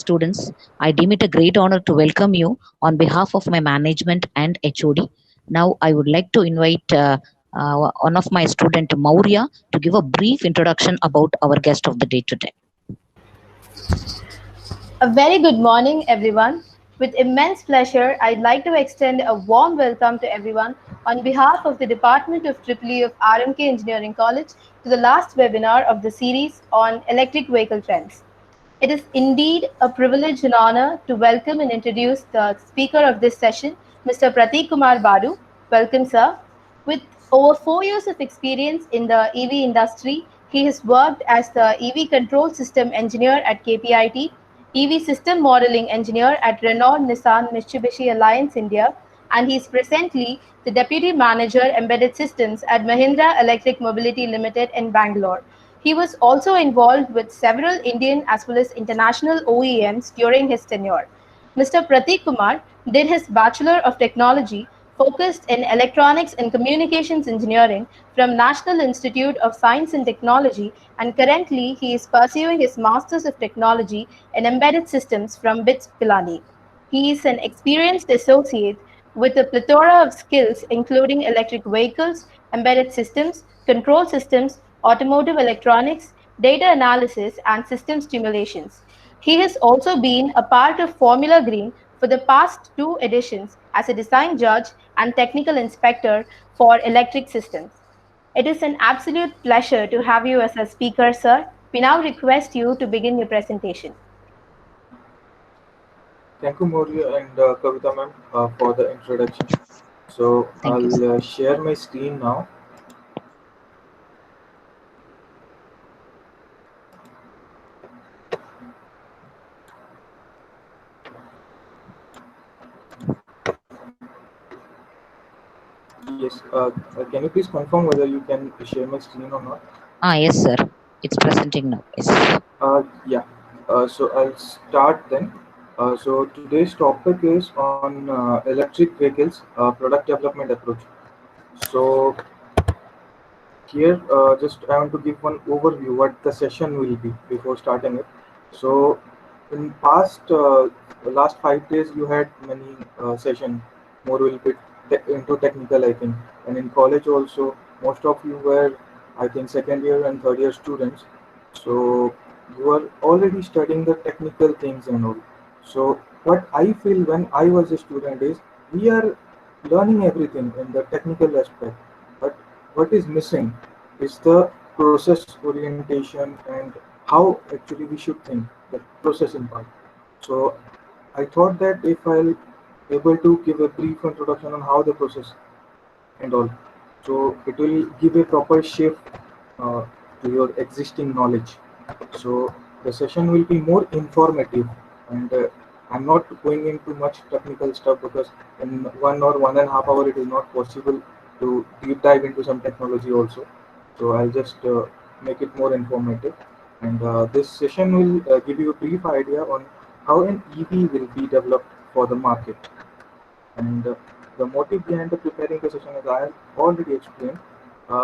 students, I deem it a great honor to welcome you on behalf of my management and HOD. Now, I would like to invite one of my student, Maurya, to give a brief introduction about our guest of the day today. A very good morning, everyone. With immense pleasure, I'd like to extend a warm welcome to everyone on behalf of the Department of EEE of RMK Engineering College to the last webinar of the series on electric vehicle trends. It is indeed a privilege and honor to welcome and introduce the speaker of this session, Mr. Prateek Kumar Badu. Welcome, sir. With over 4 years of experience in the EV industry, he has worked as the EV control system engineer at KPIT, EV system modeling engineer at Renault Nissan Mitsubishi Alliance India, and he is presently the deputy manager embedded systems at Mahindra Electric Mobility Limited in Bangalore. He was also involved with several Indian as well as international OEMs during his tenure. Mr. Prateek Kumar did his Bachelor of Technology focused in Electronics and Communications Engineering from National Institute of Science and Technology, and currently he is pursuing his Masters of Technology in Embedded Systems from BITS Pilani. He is an experienced associate with a plethora of skills including electric vehicles, embedded systems, control systems, automotive electronics, data analysis, and system simulations. He has also been a part of Formula Green for the past two editions as a design judge and technical inspector for electric systems. It is an absolute pleasure to have you as a speaker, sir. We now request you to begin your presentation. Thank you, Maurya and Kavita ma'am, for the introduction. So Thank you, sir. I'll share my screen now. Yes, can you please confirm whether you can share my screen or not? Yes, sir. It's presenting now. Yes. Yeah, so I'll start then. So today's topic is on electric vehicles product development approach. So here, just I want to give one overview what the session will be before starting it. So, in past last 5 days, you had many session, more will be into technical, I think, and in college also, most of you were, I think, second year and third year students. So you are already studying the technical things and all. So what I feel when I was a student is we are learning everything in the technical aspect, but what is missing is the process orientation and how actually we should think, the processing part. So I thought that if I'll able to give a brief introduction on how the process and all, so it will give a proper shape uh, to your existing knowledge. So the session will be more informative, and I'm not going into much technical stuff because in 1 or 1.5 hours it is not possible to deep dive into some technology also. So I'll just make it more informative, and this session will give you a brief idea on how an EV will be developed for the market. And the motive behind the preparing the session, as I have already explained,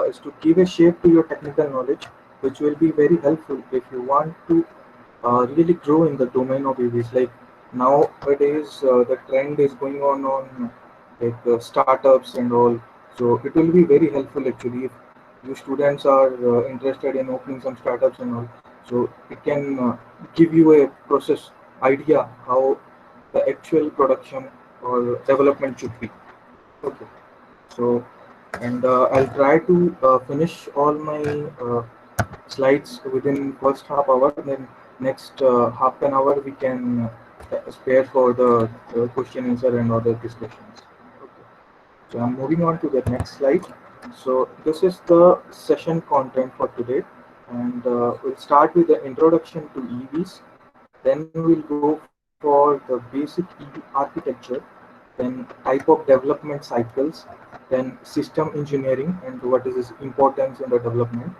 is to give a shape to your technical knowledge, which will be very helpful if you want to really grow in the domain of EVs. Like nowadays, the trend is going on like startups and all. So it will be very helpful actually if you students are interested in opening some startups and all. So it can give you a process idea how the actual production or development should be. Okay. So, and I'll try to finish all my slides within first half hour. Then next half an hour we can spare for the question answer and other discussions. Okay. So I'm moving on to the next slide. So this is the session content for today, and we'll start with the introduction to EVs. Then we'll go for the basic EV architecture, then type of development cycles, then system engineering and what is its importance in the development,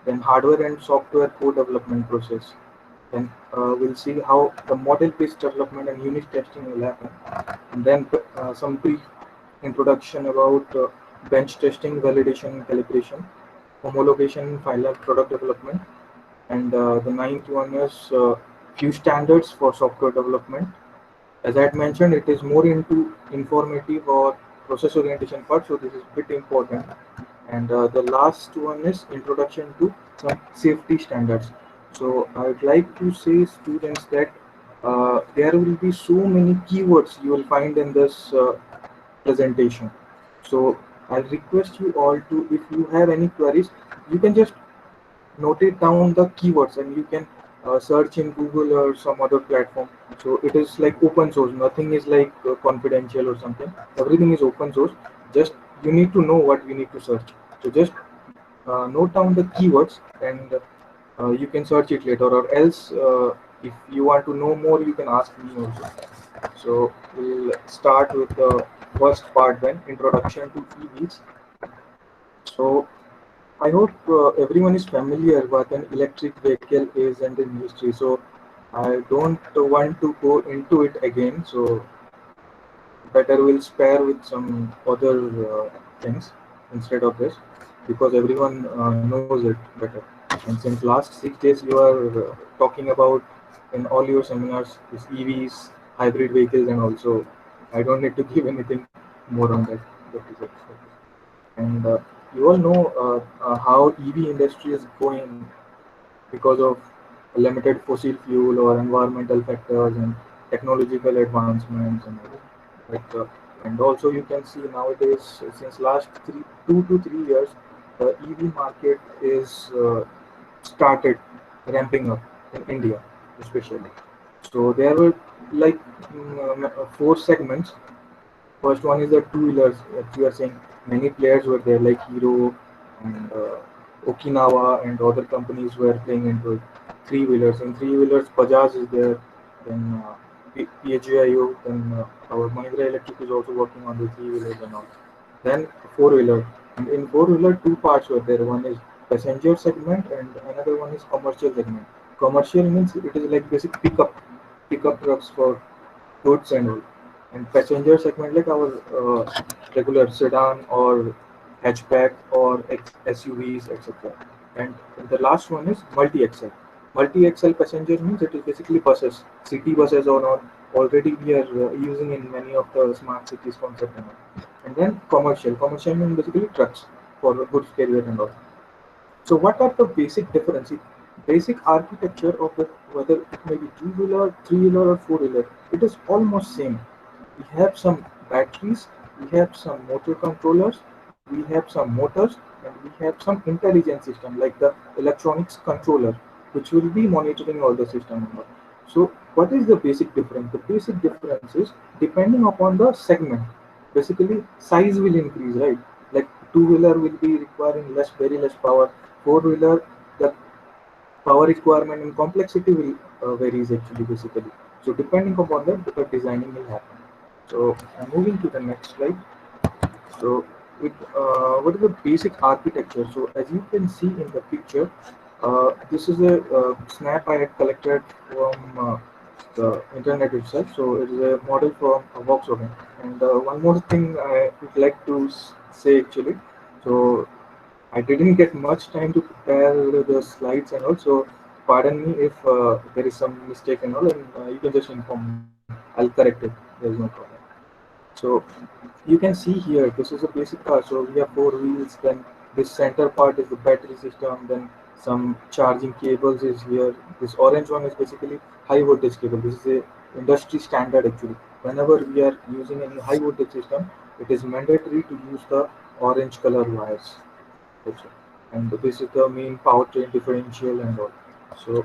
then hardware and software co-development process. Then we'll see how the model-based development and unit testing will happen, and then some brief introduction about bench testing, validation, and calibration, homologation, final product development, and the ninth one is few standards for software development. As I had mentioned, it is more into informative or process orientation part, so this is bit important. And the last one is introduction to some safety standards. So I would like to say students that there will be so many keywords you will find in this presentation. So I request you all to, if you have any queries, you can just note it down the keywords and you can search in Google or some other platform. So it is like open source, nothing is like confidential or something. Everything is open source. Just you need to know what you need to search. So just note down the keywords and you can search it later, or else if you want to know more you can ask me also. So we'll start with the first part then, introduction to EVs. So I hope everyone is familiar what an electric vehicle is and in history. So I don't want to go into it again. So better we'll spare with some other things instead of this, because everyone knows it better. And since last 6 days you are talking about in all your seminars is EVs, hybrid vehicles, and also I don't need to give anything more on that. That is it. And you all know how EV industry is going because of limited fossil fuel or environmental factors and technological advancements and all. Like, and also you can see nowadays since last 2 to 3 years, the EV market is started ramping up in India, especially. So there were like four segments. First one is the two-wheelers. As you are saying, many players were there, like Hero and Okinawa, and other companies were playing into it. Three-wheelers. In three-wheelers, Bajaj is there. Then PAGIO. Then our Mahindra Electric is also working on the three-wheelers and all. Then four-wheeler. And in four-wheeler, two parts were there. One is passenger segment, and another one is commercial segment. Commercial means it is like basic pickup trucks for goods and all. And passenger segment like our regular sedan or hatchback or SUVs, etc. And the last one is multi-axle. Multi-axle passenger means it is basically buses, city buses or not. Already we are using in many of the smart cities concept and all. And then commercial. Commercial means basically trucks for goods carrier and all. So what are the basic differences? Basic architecture of the, whether it may be two-wheeler, three-wheeler or four-wheeler, it is almost same. We have some batteries, we have some motor controllers, we have some motors, and we have some intelligent system like the electronics controller, which will be monitoring all the system and all. So what is the basic difference? The basic difference is depending upon the segment. Basically, size will increase, right? Like two-wheeler will be requiring very less power. Four-wheeler, the power requirement and complexity will varies actually basically. So depending upon that, the designing will happen. So I'm moving to the next slide. So with what is the basic architecture? So as you can see in the picture, this is a snap I had collected from the internet itself. So it is a model from Volkswagen. And one more thing I would like to say actually. So I didn't get much time to prepare the slides and also pardon me if there is some mistake and all, and you can just inform me. I'll correct it. There is no problem. So you can see here, this is a basic car. So we have four wheels. Then this center part is the battery system. Then some charging cables is here. This orange one is basically high voltage cable. This is a industry standard actually. Whenever we are using any high voltage system, it is mandatory to use the orange color wires. Okay. And this is the main powertrain differential and all. So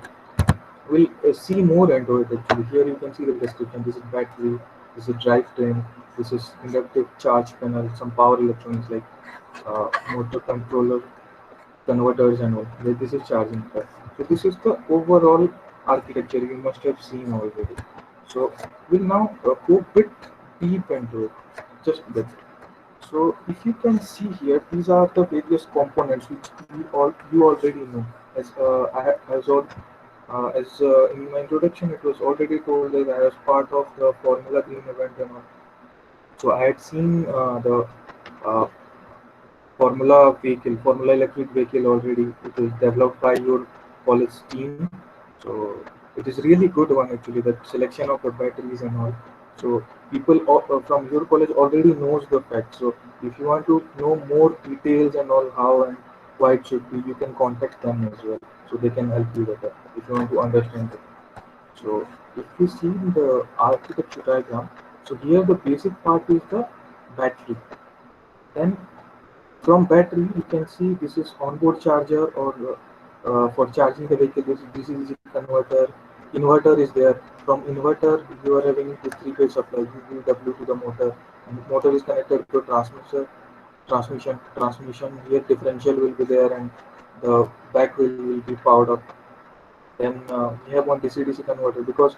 we'll see more into it actually. Here you can see the description. This is battery, this is drivetrain, this is inductive charge panel, some power electronics like motor controller, converters and all. This is charging part. So this is the overall architecture you must have seen already. So we'll now go a bit deep into it, just a bit. So if you can see here, these are the various components which you already know. As in my introduction, it was already told that I was part of the Formula Green event and all. So I had seen the uh, Formula electric vehicle already. It was developed by your college team. So it is really good one actually. The selection of the batteries and all. So people from your college already knows the facts. So if you want to know more details and all how and why it should be, you can contact them as well. So they can help you better if you want to understand it. So if you see the architecture diagram, so here the basic part is the battery. Then from battery, you can see this is onboard charger or for charging the vehicle, this is DC-DC converter. Inverter is there. From inverter, you are having the three-phase supply, UPW to the motor. And motor is connected to transmission. Here differential will be there, and the back will be powered up. Then we have one DC-DC converter because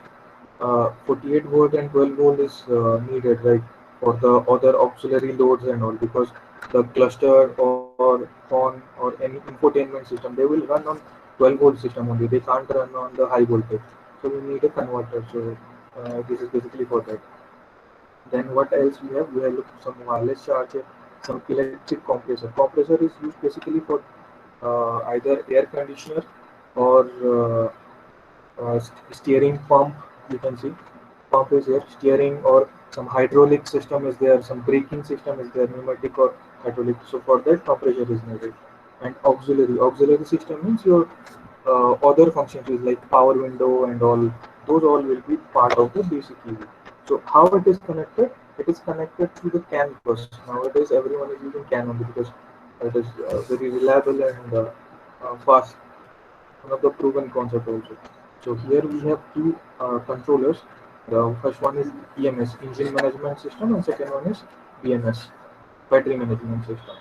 48 volt and 12 volt is needed, right, for the other auxiliary loads and all, because the cluster or phone or any infotainment system, they will run on 12 volt system only. They can't run on the high voltage. So we need a converter. So this is basically for that. Then what else we have? We have some wireless charger, some electric compressor. Compressor is used basically for either air conditioner or steering pump. You can see pump is there, steering or some hydraulic system is there, some braking system is there, pneumatic or hydraulic. So for that compressor is needed. And auxiliary system means your other functions is like power window and all, those all will be part of the basic EV. So how it is connected? It is connected to the CAN bus. Nowadays everyone is using CAN only because it is very reliable and fast, one of the proven concept also. So here we have two controllers. The first one is EMS, engine management system, and second one is BMS, battery management system.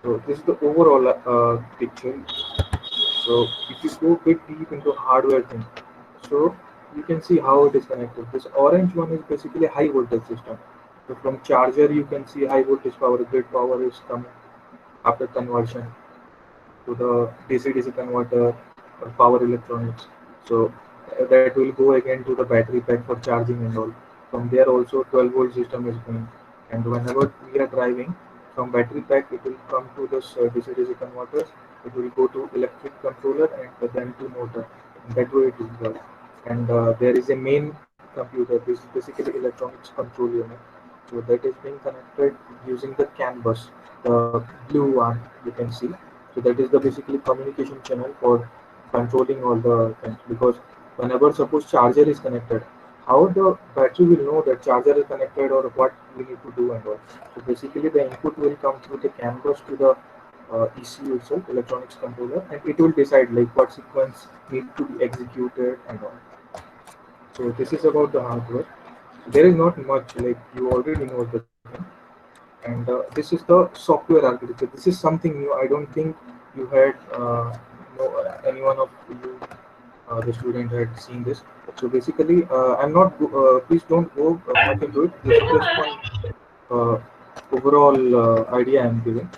So this is the overall picture. So if you go a bit deep into hardware thing, so you can see how it is connected. This orange one is basically a high voltage system. So from charger you can see high voltage power, grid power is coming after conversion to the DC-DC converter or power electronics. So that will go again to the battery pack for charging and all. From there also 12 volt system is going. And whenever we are driving, from battery pack it will come to this DC-DC converters. It will go to electric controller and then to motor. And that way it will work. And there is a main computer. This is basically electronics control unit. So that is being connected using the CAN bus, the blue one you can see. So that is the basically communication channel for controlling all the things. Because whenever suppose charger is connected, how the battery will know that charger is connected or what we need to do and all. So basically the input will come through the CAN bus to the ECU itself, electronics controller, and it will decide like what sequence need to be executed and all. So this is about the hardware. There is not much, like you already know the thing. And this is the software architecture. This is something new. I don't think you had anyone of you, the student, had seen this. So basically, I'm not. Please don't go much into it. This is just one uh, overall idea I'm giving.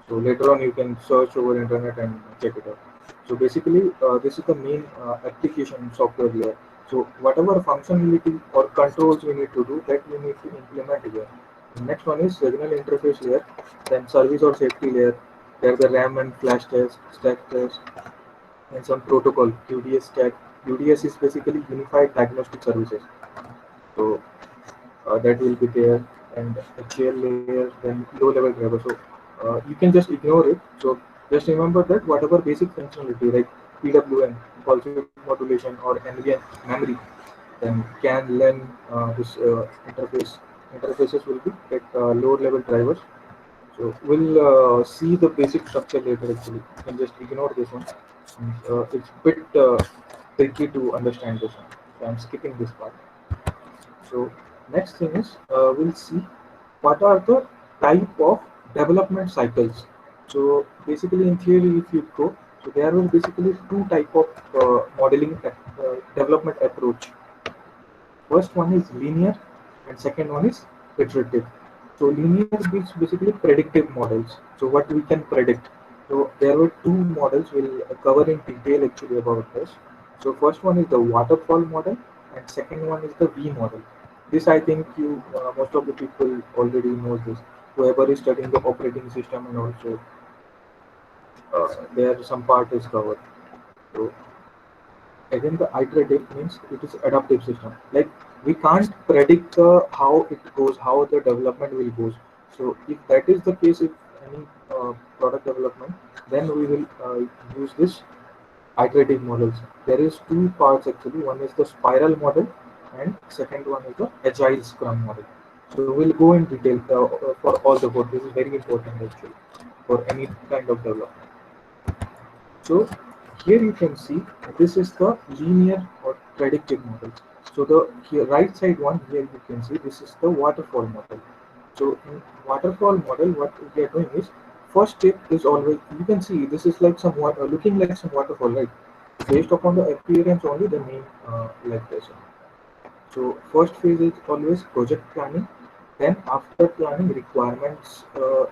So later on, you can search over internet and check it out. So basically, this is the main application software layer. So whatever functionality or controls we need to do, that we need to implement here. Next one is signal interface layer, then service or safety layer. There the RAM and flash test, stack test, and some protocol UDS stack. UDS is basically Unified Diagnostic Services. So that will be there, and HL layer, then low level driver. So you can just ignore it. So just remember that whatever basic functionality like PWM, pulse width modulation, or NVM memory, then CAN, LAN, this interfaces will be at lower level drivers. So we'll see the basic structure later actually. You can just ignore this one. And, it's a bit tricky to understand this one. So I'm skipping this part. So next thing is we'll see what are the type of development cycles. So basically in theory if you go, so there will basically two type of modeling development approach. First one is linear and second one is iterative. So linear is basically predictive models. So what we can predict. So there were two models we'll cover in detail actually about this. So first one is the waterfall model and second one is the V model. This I think you most of the people already knows this. Whoever is studying the operating system and also there some part is covered. So again the iterative means it is adaptive system. Like we can't predict how it goes, how the development will goes. So if that is the case, if any product development, then we will use this iterative models. There is two parts actually. One is the spiral model, and second one is the agile scrum model. So we'll go in detail for all the both. This is very important actually for any kind of development. So here you can see this is the linear or predictive model. So the here right side one here you can see this is the waterfall model. So in waterfall model, what we are doing is first step is always you can see this is like some looking like some waterfall, right? Based upon the appearance only the name like this. So first phase is always project planning. Then after planning, requirements will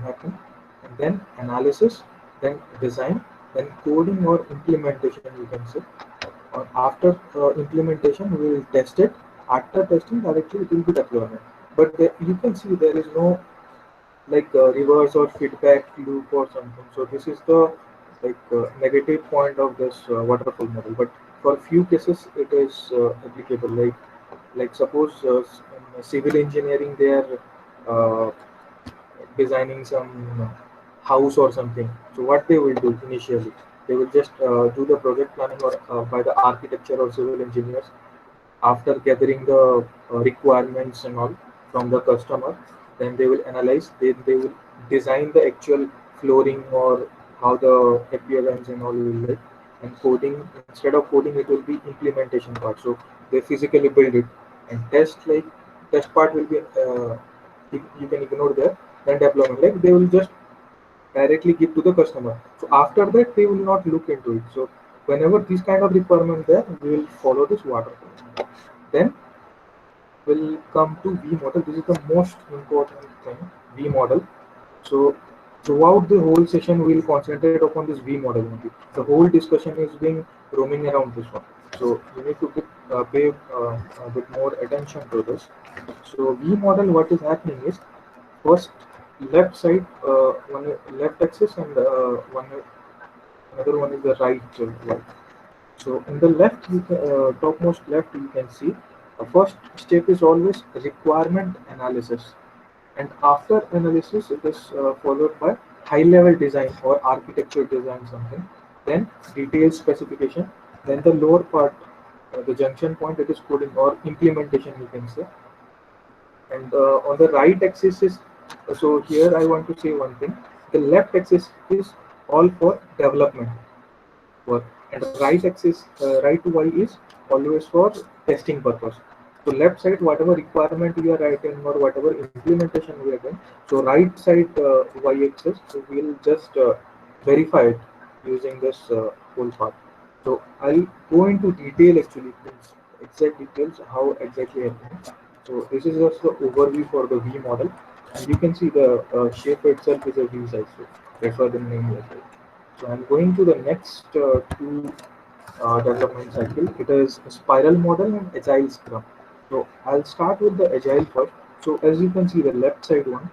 happen, and then analysis, then design, then coding or implementation. You can say. After implementation, we will test it. After testing, directly it will be deployment. But there, you can see there is no like reverse or feedback loop or something. So this is the negative point of this waterfall model. But for few cases, it is applicable. Like suppose in civil engineering, they are uh, designing some house or something. So what they will do initially, they will just do the project planning or by the architecture or civil engineers after gathering the requirements and all from the customer. Then they will analyze, they will design the actual flooring or how the appearance and all will look. And coding, instead of coding, it will be implementation part. So they physically build it. And test part will be you can ignore that. Then deployment, like they will just directly give to the customer. So after that they will not look into it. So whenever this kind of requirement there, we will follow this waterfall. Then we'll come to V model. This is the most important thing, V model. So throughout the whole session, we'll concentrate upon this V model only. The whole discussion is being roaming around this one. So you need to pay a bit more attention to this. So V model, what is happening is first left side, one left axis and one another one is the right one. So in the left, topmost left, you can see the first step is always requirement analysis, and after analysis, it is followed by high-level design or architecture design something, then detailed specification, then the lower part, the junction point, it is coding or implementation, you can say. And on the right axis is so here I want to say one thing. The left axis is all for development work, and right axis right to y is always for testing purpose. So left side whatever requirement we are writing or whatever implementation we are doing, so right side y axis, so we'll just verify it using this whole part. So I'll go into detail actually, exact details how exactly happening. So this is just the overview for the V model, and you can see the shape itself is a V size, so that's why the name is like. So I'm going to the next two development cycle. It is a spiral model and agile scrum. So I'll start with the agile first. So as you can see the left side one.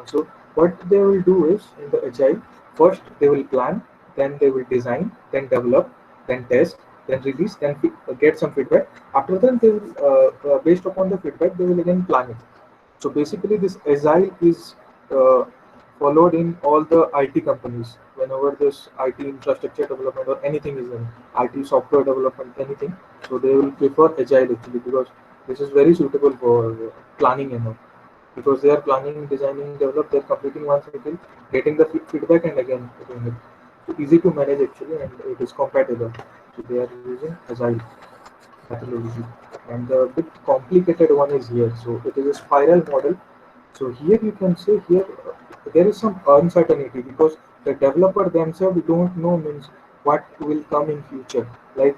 So what they will do is in the agile, first they will plan, then they will design, then develop, then test, then release, then get some feedback. After that, they will based upon the feedback, they will again plan it. So basically, this agile is uh, followed in all the IT companies. Whenever this IT infrastructure development or anything is in IT software development, anything, so they will prefer agile actually because this is very suitable for planning and all. Because they are planning, designing, develop, they're completing one cycle, getting the feedback, and again doing it. So easy to manage actually, and it is compatible. So they are using agile methodology. And the bit complicated one is here. So it is a spiral model. So here you can say here there is some uncertainty because the developer themselves don't know means what will come in future. Like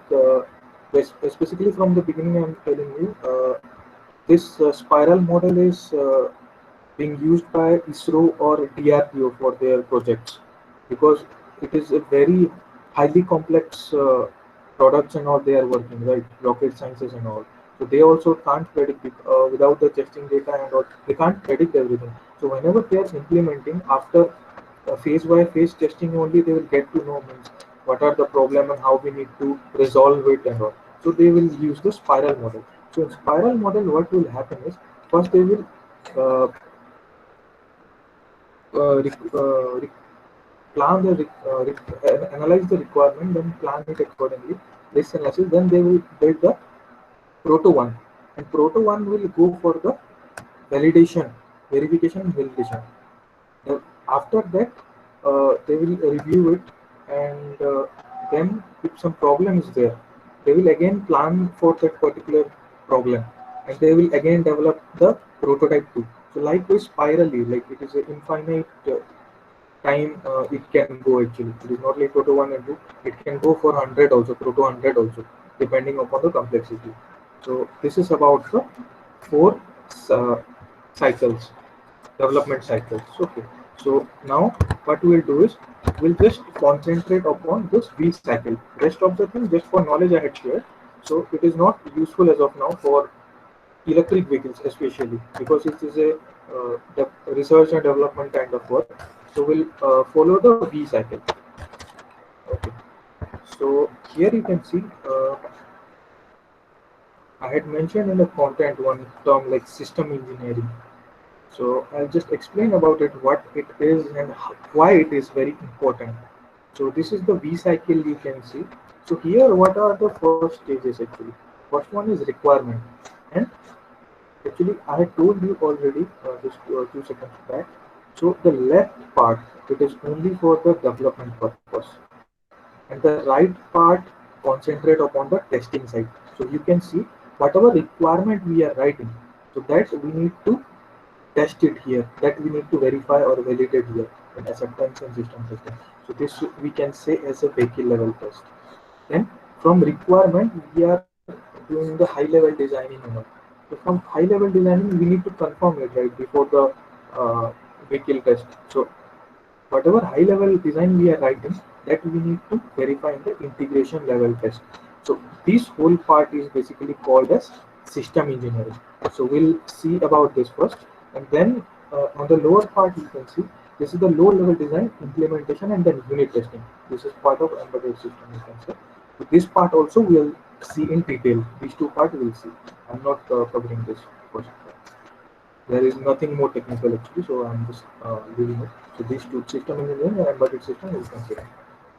specifically from the beginning, I'm telling you this spiral model is being used by ISRO or DRPO for their projects because it is a very highly complex products and all they are working, right? Rocket sciences and all. So they also can't predict it, without the testing data and all. They can't predict everything. So whenever they are implementing after phase by phase testing only, they will get to know means what are the problem and how we need to resolve it and all. So they will use the spiral model. So in spiral model, what will happen is first they will uh, uh, rec- uh, rec- plan the analyze the requirement, then plan it accordingly. This analysis, then they will build the proto one, and proto one will go for the validation, verification and validation. The, after that, they will review it, and then if some problem is there, they will again plan for that particular problem, and they will again develop the prototype too. So likewise, spirally, like it is an infinite time it can go actually. It is not like Proto 1 and 2. It can go for 100 also, Proto 100 also, depending upon the complexity. So this is about the four uh, cycles, development cycles. Okay. So now what we will do is we'll just concentrate upon this V cycle. Rest of the thing just for knowledge I had shared. So it is not useful as of now for electric vehicles especially because it is a research and development kind of work. So we'll follow the V cycle. Okay. So here you can see I had mentioned in the content one term like system engineering. So I'll just explain about it, what it is and why it is very important. So this is the V cycle you can see. So here what are the first stages actually? First one is requirement, and actually, I had told you already just 2 seconds back. So the left part, it is only for the development purpose, and the right part concentrate upon the testing side. So you can see whatever requirement we are writing, so that we need to test it here, that we need to verify or validate here in acceptance and system testing. So this we can say as a vehicle level test. Then from requirement, we are doing the high level designing and all. So from high level designing, we need to confirm it right before the vehicle test. So whatever high level design we are writing, that we need to verify in the integration level test. So this whole part is basically called as system engineering. So we'll see about this first, and then on the lower part you can see this is the low level design, implementation, and then unit testing. This is part of embedded system, you can say. So this part also we'll see in detail. These two parts we'll see. I'm not covering this first. There is nothing more technical actually, so I'm just leaving it. So these two, system engineering and embedded system, you can see.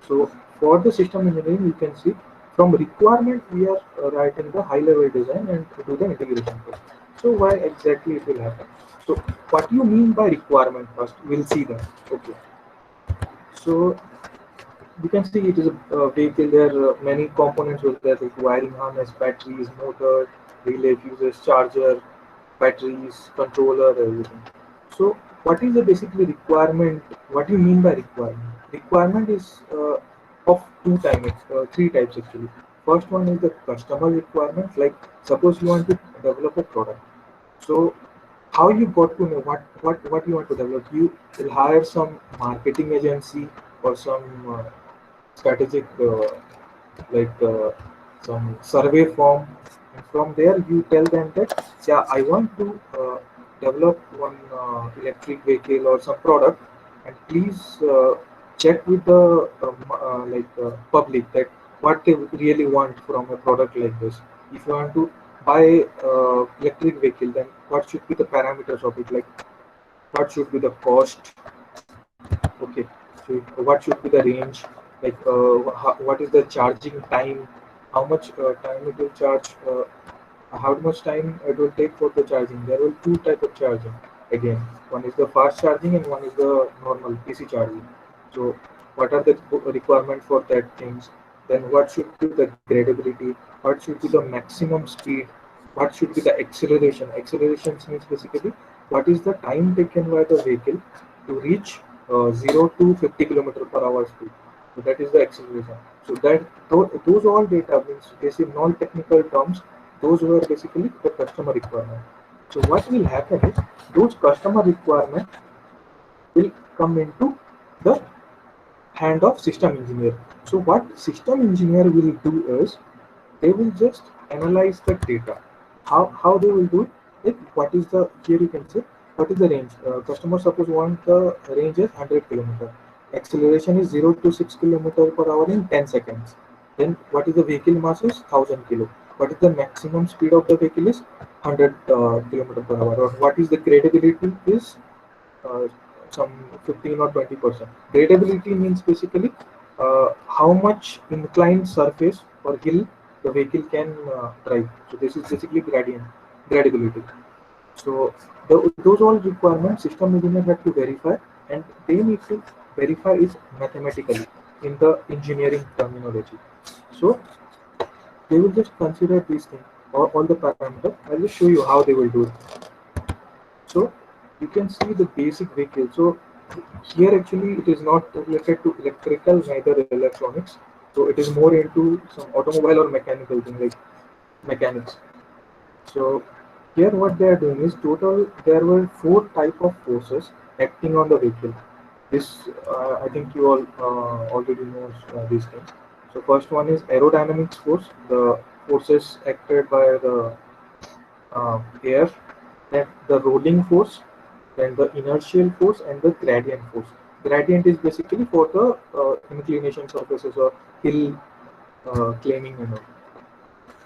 So for the system engineering, you can see from requirement we are writing the high level design and to do the integration first. So why exactly it will happen? So what you mean by requirement first, we'll see that. Okay. So you can see it is a vehicle. There are many components with that, like wiring harness, batteries, motor, relay, fuses, charger, batteries, controller, everything. So what is the basically requirement? What do you mean by requirement? Requirement is of three types actually. First one is the customer requirement. Like suppose you want to develop a product. So how you got to know what you want to develop? You will hire some marketing agency or some strategic some survey form, and from there you tell them that yeah, I want to develop one electric vehicle or some product, and please check with the public that what they really want from a product like this. If you want to buy electric vehicle, then what should be the parameters of it, like what should be the cost. Okay, so what should be the range, like what is the charging time, how much time it will charge, how much time it will take for the charging. There will two type of charging again. One is the fast charging and one is the normal PC charging. So what are the requirement for that things? Then what should be the gradability? What should be the maximum speed? What should be the acceleration? Acceleration means basically what is the time taken by the vehicle to reach 0 to 50 kilometer per hour speed. So that is the acceleration. So that those all data means basically non-technical terms. Those were basically the customer requirement. So what will happen is those customer requirement will come into the hand of system engineer. So what system engineer will do is they will just analyze the data. How they will do it? Like what is the, here you can say what is the range. Customer suppose want the range is 100 kilometer. acceleration is 0 to 6 kilometer per hour in 10 seconds. Then what is the vehicle mass is 1000 kilo. What is the maximum speed of the vehicle is 100 kilometer per hour. Or what is the gradability is uh, some 15 or 20%. Gradability means basically how much inclined surface or hill the vehicle can drive. So this is basically gradability. So those all requirements system engineer have to verify, and they need to verify it mathematically in the engineering terminology. So they will just consider these things, all the parameters. I'll just show you how they will do it. So you can see the basic vehicle. So here actually it is not related to electrical neither electronics. So it is more into some automobile or mechanical thing like mechanics. So here what they are doing is total there were four type of forces acting on the vehicle. This I think you all already know these things. So first one is aerodynamics force, the forces acted by the air, then the rolling force, then the inertial force and the gradient force. Gradient is basically for the inclination surfaces or hill claiming and all.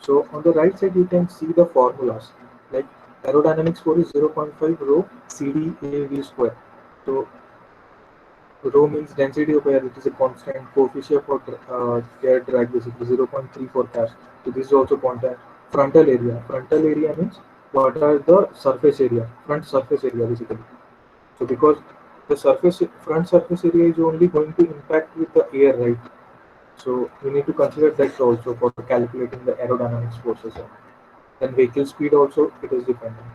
So on the right side you can see the formulas like aerodynamics force is 0.5 rho CdAv square. So rho means density of air, it is a constant coefficient for air drag basically 0.34 cars. So this is also constant. Frontal area. Frontal area means what are the surface area, front surface area basically. So because the front surface area is only going to impact with the air, right? So we need to consider that also for calculating the aerodynamics forces. Then vehicle speed also it is dependent.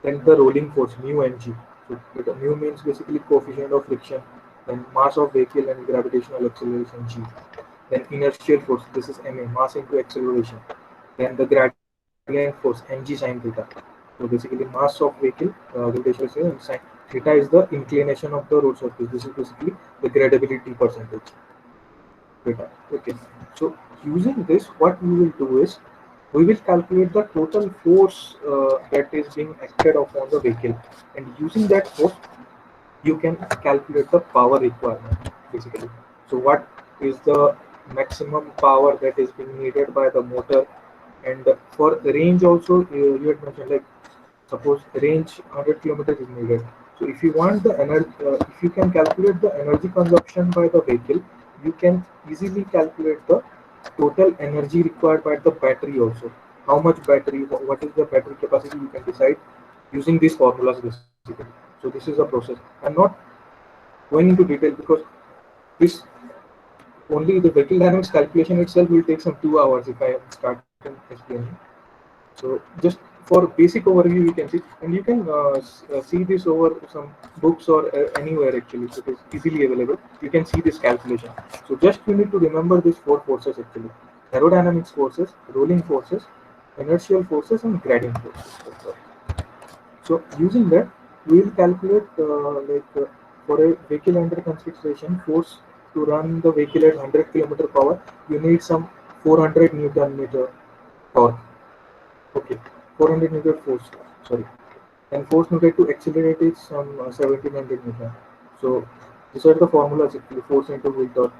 Then the rolling force mu mg. So mu means basically coefficient of friction. Then mass of vehicle and gravitational acceleration g. Then inertial force. This is ma, mass into acceleration. Then the gradient force mg sin theta. So basically mass of vehicle, gravitational acceleration and sin theta is the inclination of the road surface. This is basically the gradability percentage. Theta. Okay. So using this, what we will do is we will calculate the total force that is being acted upon the vehicle, and using that force you can calculate the power requirement basically. So what is the maximum power that is being needed by the motor, and for the range also you had mentioned like suppose range 100 kilometers is needed. So if you want the energy, if you can calculate the energy consumption by the vehicle, you can easily calculate the total energy required by the battery also. How much battery, what is the battery capacity, you can decide using these formulas basically. So this is a process. I'm not going into detail because this only the vehicle dynamics calculation itself will take some 2 hours if I start explaining. So just for basic overview you can see, and you can see this over some books or anywhere actually. It is easily available. You can see this calculation. So just you need to remember these four forces actually: aerodynamics forces, rolling forces, inertial forces, and gradient forces. So using that, we will calculate for a vehicle under consideration force to run the vehicle at 100 kilometer power. You need some 400 Newton meter torque. Okay, 400 Newton force. Sorry, and force needed to accelerate is some 1700 Newton. So these are the formulas actually. Force into wheel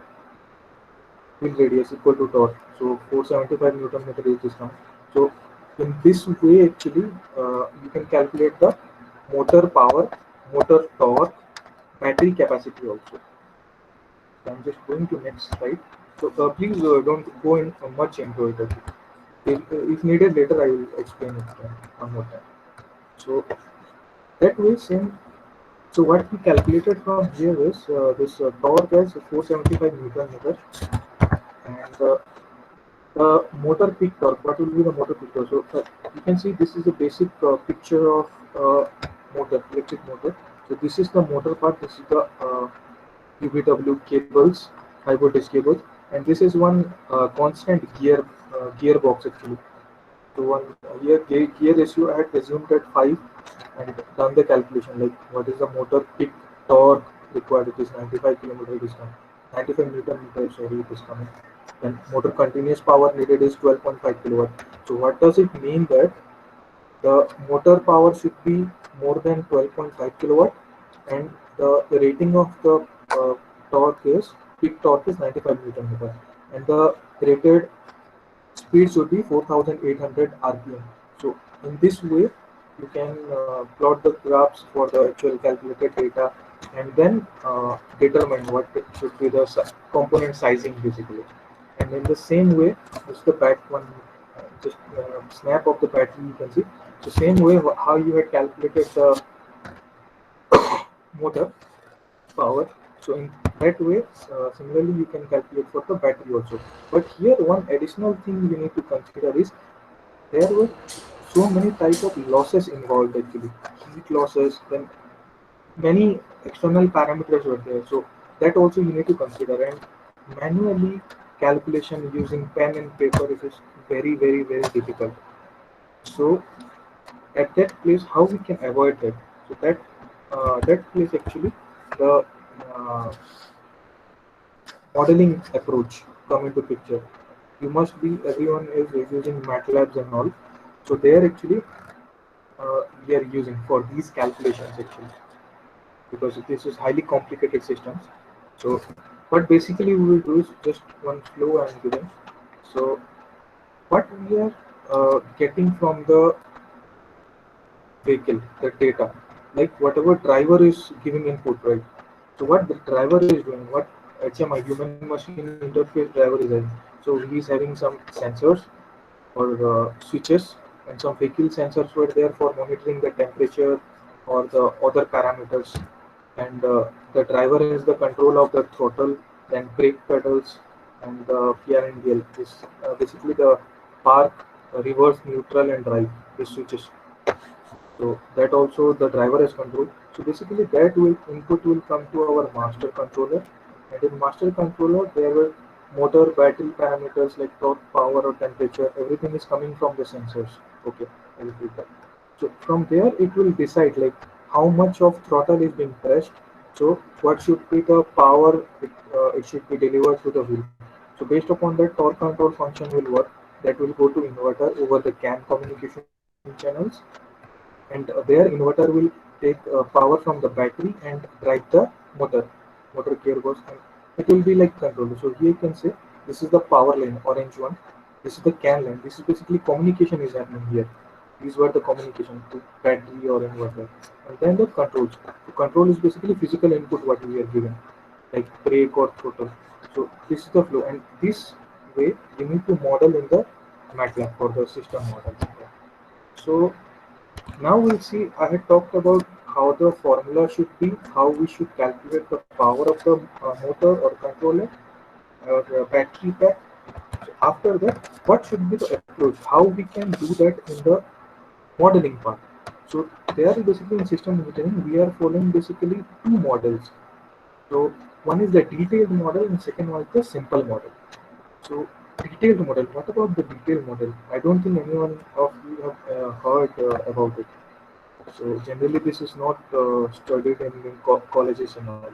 radius equal to torque. So 475 Newton meter is this term. So in this way actually you can calculate the motor power, motor torque, battery capacity also. So I'm just going to next slide. So please don't go in much into it. Okay. If needed later I will explain it one more time. So that way same. So what we calculated from here is this torque as 475 Newton meter, and motor peak torque. What will be the motor peak torque? So you can see this is a basic picture of motor, electric motor. So this is the motor part. This is the UVW cables, high voltage cables, and this is one constant gearbox actually. So one here gear ratio I had assumed at 5 and done the calculation like what is the motor peak torque required. It is 95 kilometer. It is 95 Newton meter. Sorry, it is coming. And motor continuous power needed is 12.5 kilowatt. So what does it mean that the motor power should be more than 12.5 kilowatt, and the rating of the uh, peak torque is 95 Newton meter, and the rated speed should be 4800 rpm. So in this way you can plot the graphs for the actual calculated data, and then determine what should be the component sizing basically. And in the same way, this is the one just snap of the battery you can see. The same way how you had calculated the motor power. So in that way, similarly you can calculate for the battery also. But here one additional thing you need to consider is there were so many types of losses involved actually. Heat losses, then many external parameters were there. So that also you need to consider, and manually calculation using pen and paper it is very difficult. So at that place how we can avoid that? So that place actually the uh, modeling approach come into picture. You must be everyone is using MATLABs and all. So there actually we are using for these calculations actually, because this is highly complicated systems. So what basically we will do is just one flow I am giving. So what we are getting from the vehicle, the data, like whatever driver is giving input, right? So what the driver is doing, what HMI human machine interface driver is having. So he's having some sensors or switches, and some vehicle sensors were there for monitoring the temperature or the other parameters, and the driver has the control of the throttle, then brake pedals, and the PRNDL is basically the park, reverse, neutral, and drive. These switches. So that also the driver has control. So basically that will input will come to our master controller, and in master controller there were motor, battery parameters like torque, power, or temperature. Everything is coming from the sensors. Okay, I repeat that. So from there it will decide like how much of throttle is being pressed. So what should be the power it should be delivered to the wheel. So based upon that, torque control function will work. That will go to inverter over the CAN communication channels, and their inverter will take power from the battery and drive the motor gearbox, and it will be like controller. So here you can say this is the power line, orange one. This is the CAN line. This is basically communication is happening here. These were the communication to battery or inverter, and then the controls. So control is basically physical input what we are given, like brake or throttle. So this is the flow, and this way we need to model in the MATLAB for the system model. So now we'll see, I had talked about how the formula should be, how we should calculate the power of the motor or controller or battery pack. So after that, what should be the approach? How we can do that in the modeling part. So there basically in system engineering, we are following basically two models. So one is the detailed model and second one is the simple model. So detailed model, what about the detailed model? I don't think anyone of you have heard about it. So generally, this is not studied in colleges and all.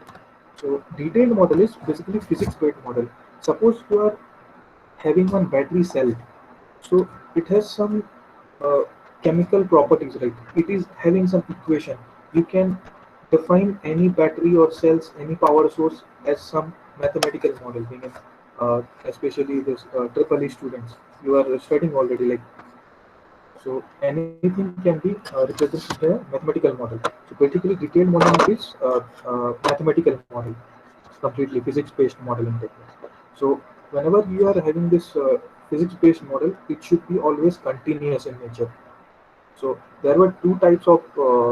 So detailed model is basically physics-based model. Suppose you are having one battery cell, so it has some uh, chemical properties, right? It is having some equation. You can define any battery or cells, any power source as some mathematical model. Being especially this triple E students, you are studying already like so anything can be represented in a mathematical model. So basically, detailed modeling is mathematical model, completely physics-based modeling technique. So whenever you are having this physics-based model, it should be always continuous in nature. So there were two types of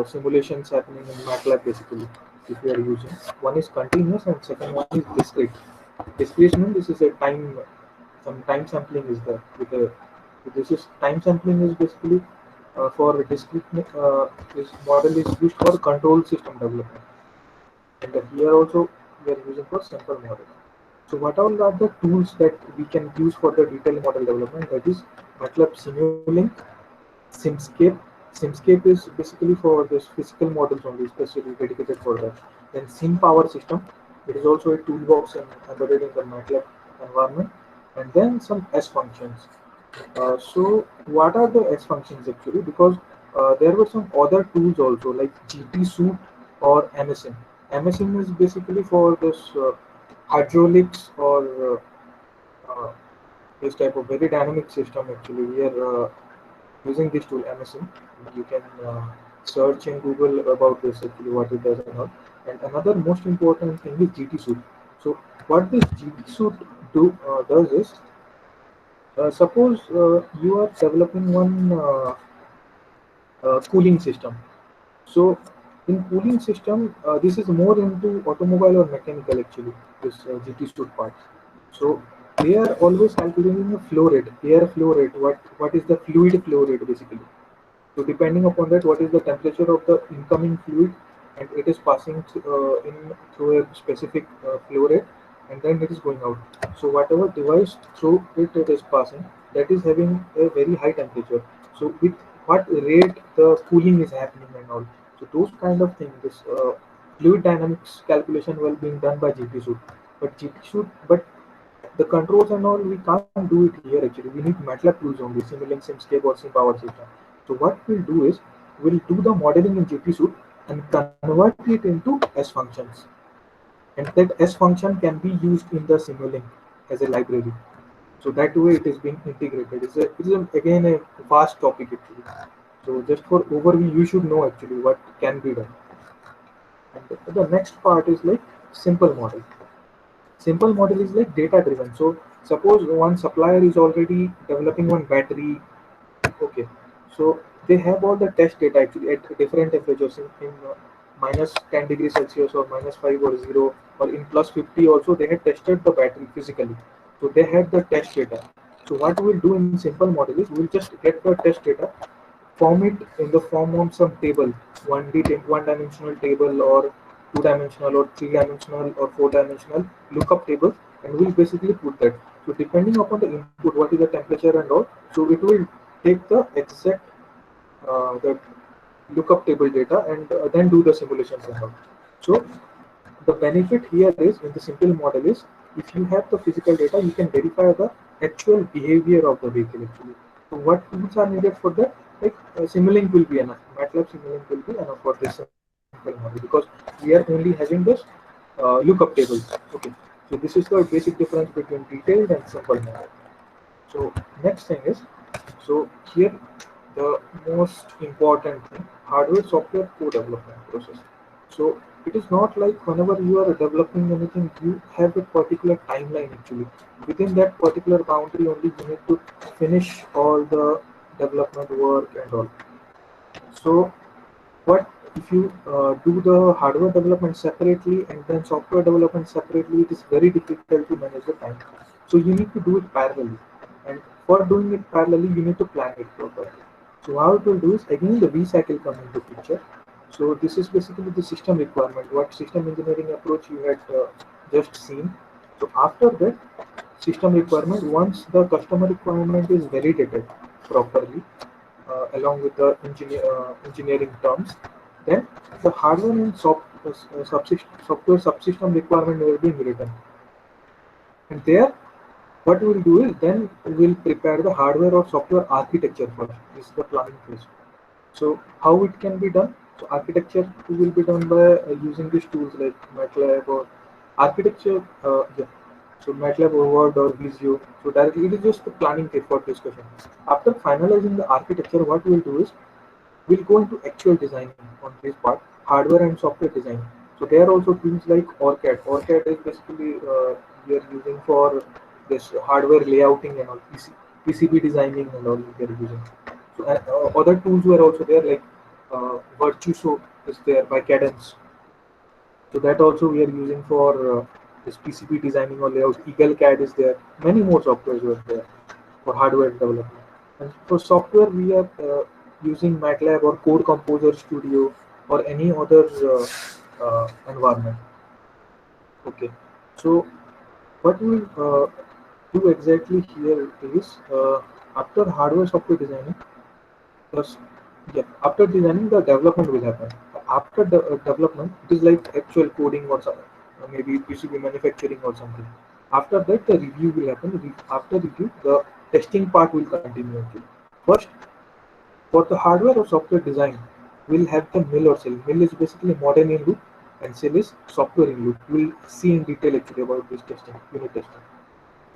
simulations happening in MATLAB basically. If you are using, one is continuous and second one is discrete. Discrete means this is a time, some time sampling is there with a. This is time sampling is basically for discrete. This model is used for control system development, and here also we are using for simple model. So what all are the tools that we can use for the detailed model development? That is MATLAB Simulink, Simscape. Simscape is basically for this physical models only, specifically dedicated for that. Then SimPower system. It is also a toolbox and embedded in the MATLAB environment. And then some S functions. So what are the S functions actually? Because there were some other tools also like GT Suite or MSN. MSM is basically for this hydraulics or uh, this type of very dynamic system. Actually, we are using this tool MSM. You can search in Google about this actually what it does and all. And another most important thing is GT suite. So what this GT suite does is suppose you are developing one cooling system. So in cooling system, this is more into automobile or mechanical actually. This GT suite part. So they are always calculating the flow rate, air flow rate. What is the fluid flow rate basically? So depending upon that, what is the temperature of the incoming fluid, and it is passing in through a specific flow rate, and then it is going out. So whatever device through it is passing, that is having a very high temperature. So with what rate the cooling is happening and all. So those kind of things, this fluid dynamics calculation will being done by GT suite. But the controls and all we can't do it here actually. We need MATLAB tools only, Simulink, Simscape or SimPower system. So what we'll do is we'll do the modeling in GT suite and convert it into S functions. And that S function can be used in the Simulink as a library. So that way it is being integrated. Again a vast topic actually. So just for overview, you should know actually what can be done. And the next part is like simple model. Simple model is like data driven. So suppose one supplier is already developing one battery. Okay, so they have all the test data actually at different temperatures in minus 10 degrees Celsius or minus 5 or 0 or in plus 50 also they had tested the battery physically. So they had the test data. So what we'll do in simple model is we'll just get the test data, form it in the form of some table, one dimensional table or two dimensional or three dimensional or four dimensional lookup table, and we'll basically put that. So depending upon the input, what is the temperature and all, so it will take the exact the lookup table data and then do the simulations and all. So the benefit here is in the simple model is if you have the physical data, you can verify the actual behavior of the vehicle actually. So what tools are needed for that? Like Simulink will be enough. MATLAB Simulink will be enough for this simple model because we are only having this lookup tables. Okay. So this is the basic difference between detailed and simple model. So next thing is, so here the most important thing, hardware software co-development process. So it is not like whenever you are developing anything, you have a particular timeline actually. Within that particular boundary only you need to finish all the development work and all. So what if you do the hardware development separately and then software development separately, it is very difficult to manage the time. So you need to do it parallelly, and for doing it parallelly you need to plan it properly. So how it will do is again the V cycle come into picture. So this is basically the system requirement, what system engineering approach you had just seen. So after that system requirement, once the customer requirement is validated properly along with the engineering terms, then the hardware and software subsystem requirement will be written. And there, what we will do is then we will prepare the hardware or software architecture first. This is the planning phase. So how it can be done? So architecture will be done by using these tools like MATLAB or architecture. Yeah. So MATLAB or Word or Visio. So directly it is just the planning phase for discussion. After finalizing the architecture, what we will do is we'll go into actual designing on this part, hardware and software design. So there are also things like ORCAD. ORCAD is basically we are using for this hardware layouting and all, PCB designing and all we are using. So other tools were also there like Virtuoso is there by Cadence. So that also we are using for this PCB designing or layout. EagleCAD is there. Many more softwares were there for hardware development. And for software, we are using MATLAB or Code Composer Studio or any other environment. Okay, so what we do exactly here is after hardware software designing, Yes, yeah. After designing, the development will happen. After the development, it is like actual coding or some, maybe PCB manufacturing or something. After that, the review will happen. After review, the testing part will continue. Actually. First, for the hardware or software design, we'll have the mill or cell. Mill is basically modern in loop. and cell is software in loop. We'll see in detail actually about this testing, unit testing.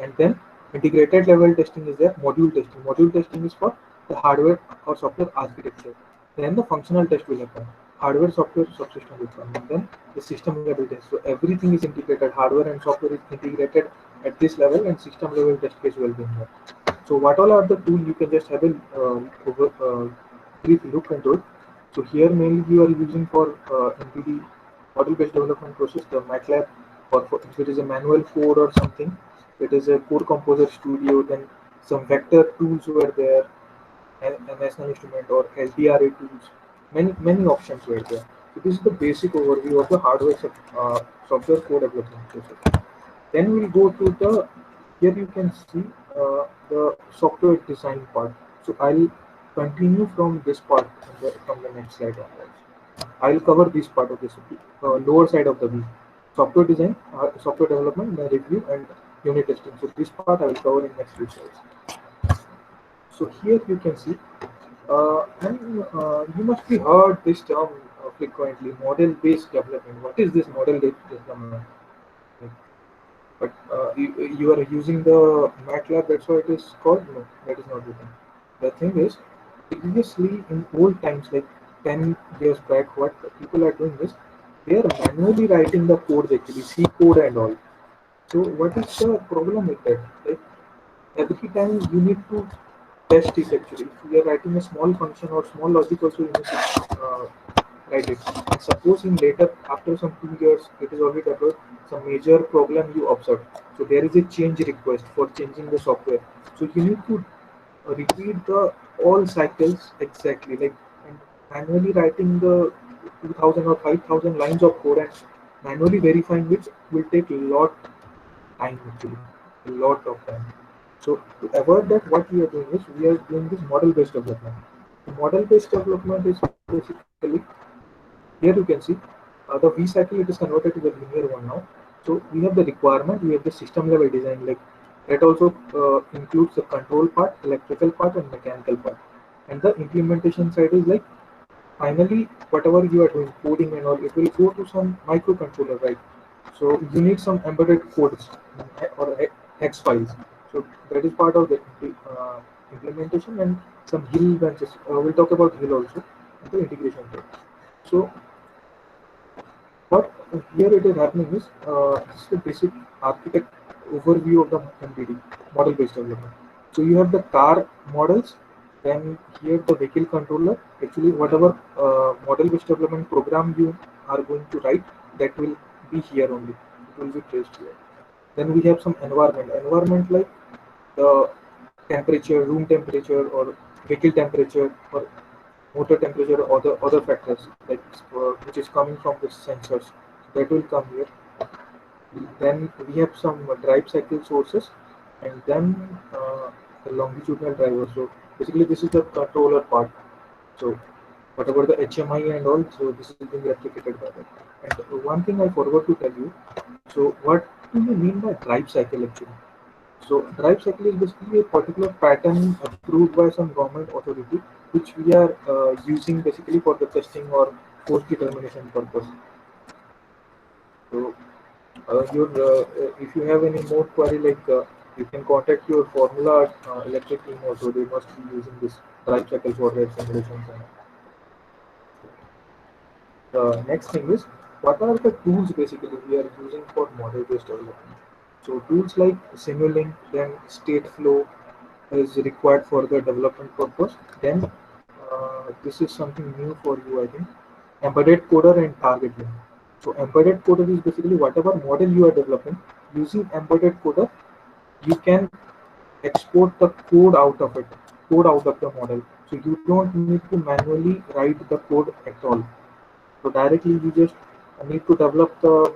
And then integrated level testing is there, module testing. Module testing is for the hardware or software architecture. Then the functional test will happen. Hardware, software, subsystem will come. And then the system level test. So everything is integrated. Hardware and software is integrated at this level, and system level test case will be in there. So what all are the tools? You can just have a brief look into it. So here mainly you are using for MPD model-based development process, the MATLAB, or for, if it is a manual code or something, it is a Code Composer Studio. Then some vector tools were there, a National Instrument or LTRA tools. Many options were there. So this is the basic overview of the hardware software code development process. Then we'll go to the, here you can see the software design part. So I'll continue from this part from the next slide onwards. I'll cover this part of this lower side of the view. Software design, software development, the review and unit testing. So this part I will cover in next few slides. So here you can see, and you must be heard this term frequently, model-based development. What is this model-based development? But you are using the MATLAB, that's why it is called? No, that is not the thing. The thing is, previously in old times, like 10 years back, what people are doing is, they are manually writing the codes actually, C code and all. So what is the problem with that? Like every time you need to test it actually. If you are writing a small function or small logic also, you need to write it. And suppose in later, after some 2 years, it is already developed, some major problem you observe. So there is a change request for changing the software. So you need to repeat the all cycles exactly, like, and manually writing the 2000 or 5000 lines of code and manually verifying which will take a lot time actually, a lot of time. So to avoid that, what we are doing is we are doing this model-based development. Model-based development is basically, here you can see the V cycle, it is converted to the linear one now. So we have the requirement, we have the system level design, like that also includes the control part, electrical part and mechanical part. And the implementation side is like, finally whatever you are doing, coding and all, it will go to some microcontroller, right? So you need some embedded codes or hex files. So that is part of the implementation, and some hill branches. We'll talk about hill also, and the integration part. So what here it is happening is, this is the basic architect overview of the MPD, model-based development. So you have the car models, then here the vehicle controller. Actually, whatever model-based development program you are going to write, that will be here only. It will be placed here. Then we have some environment like the temperature, room temperature, or vehicle temperature, or motor temperature, or other factors like which is coming from the sensors, that will come here. Then we have some drive cycle sources, and then the longitudinal driver. So basically this is the controller part. So whatever the HMI and all, so this is being replicated by that. And one thing I forgot to tell you, so what do you mean by drive cycle actually? So drive cycle is basically a particular pattern approved by some government authority, which we are using basically for the testing or post determination purpose. So if you have any more query, like you can contact your formula electric team also. They must be using this drive cycle for their simulations. And the next thing is, what are the tools basically we are using for model-based development? So tools like Simulink, then Stateflow is required for the development purpose. Then this is something new for you, I think. Embedded coder and targeting. So embedded coder is basically whatever model you are developing, using embedded coder, you can export the code out of it, code out of the model. So you don't need to manually write the code at all. So directly you just need to develop the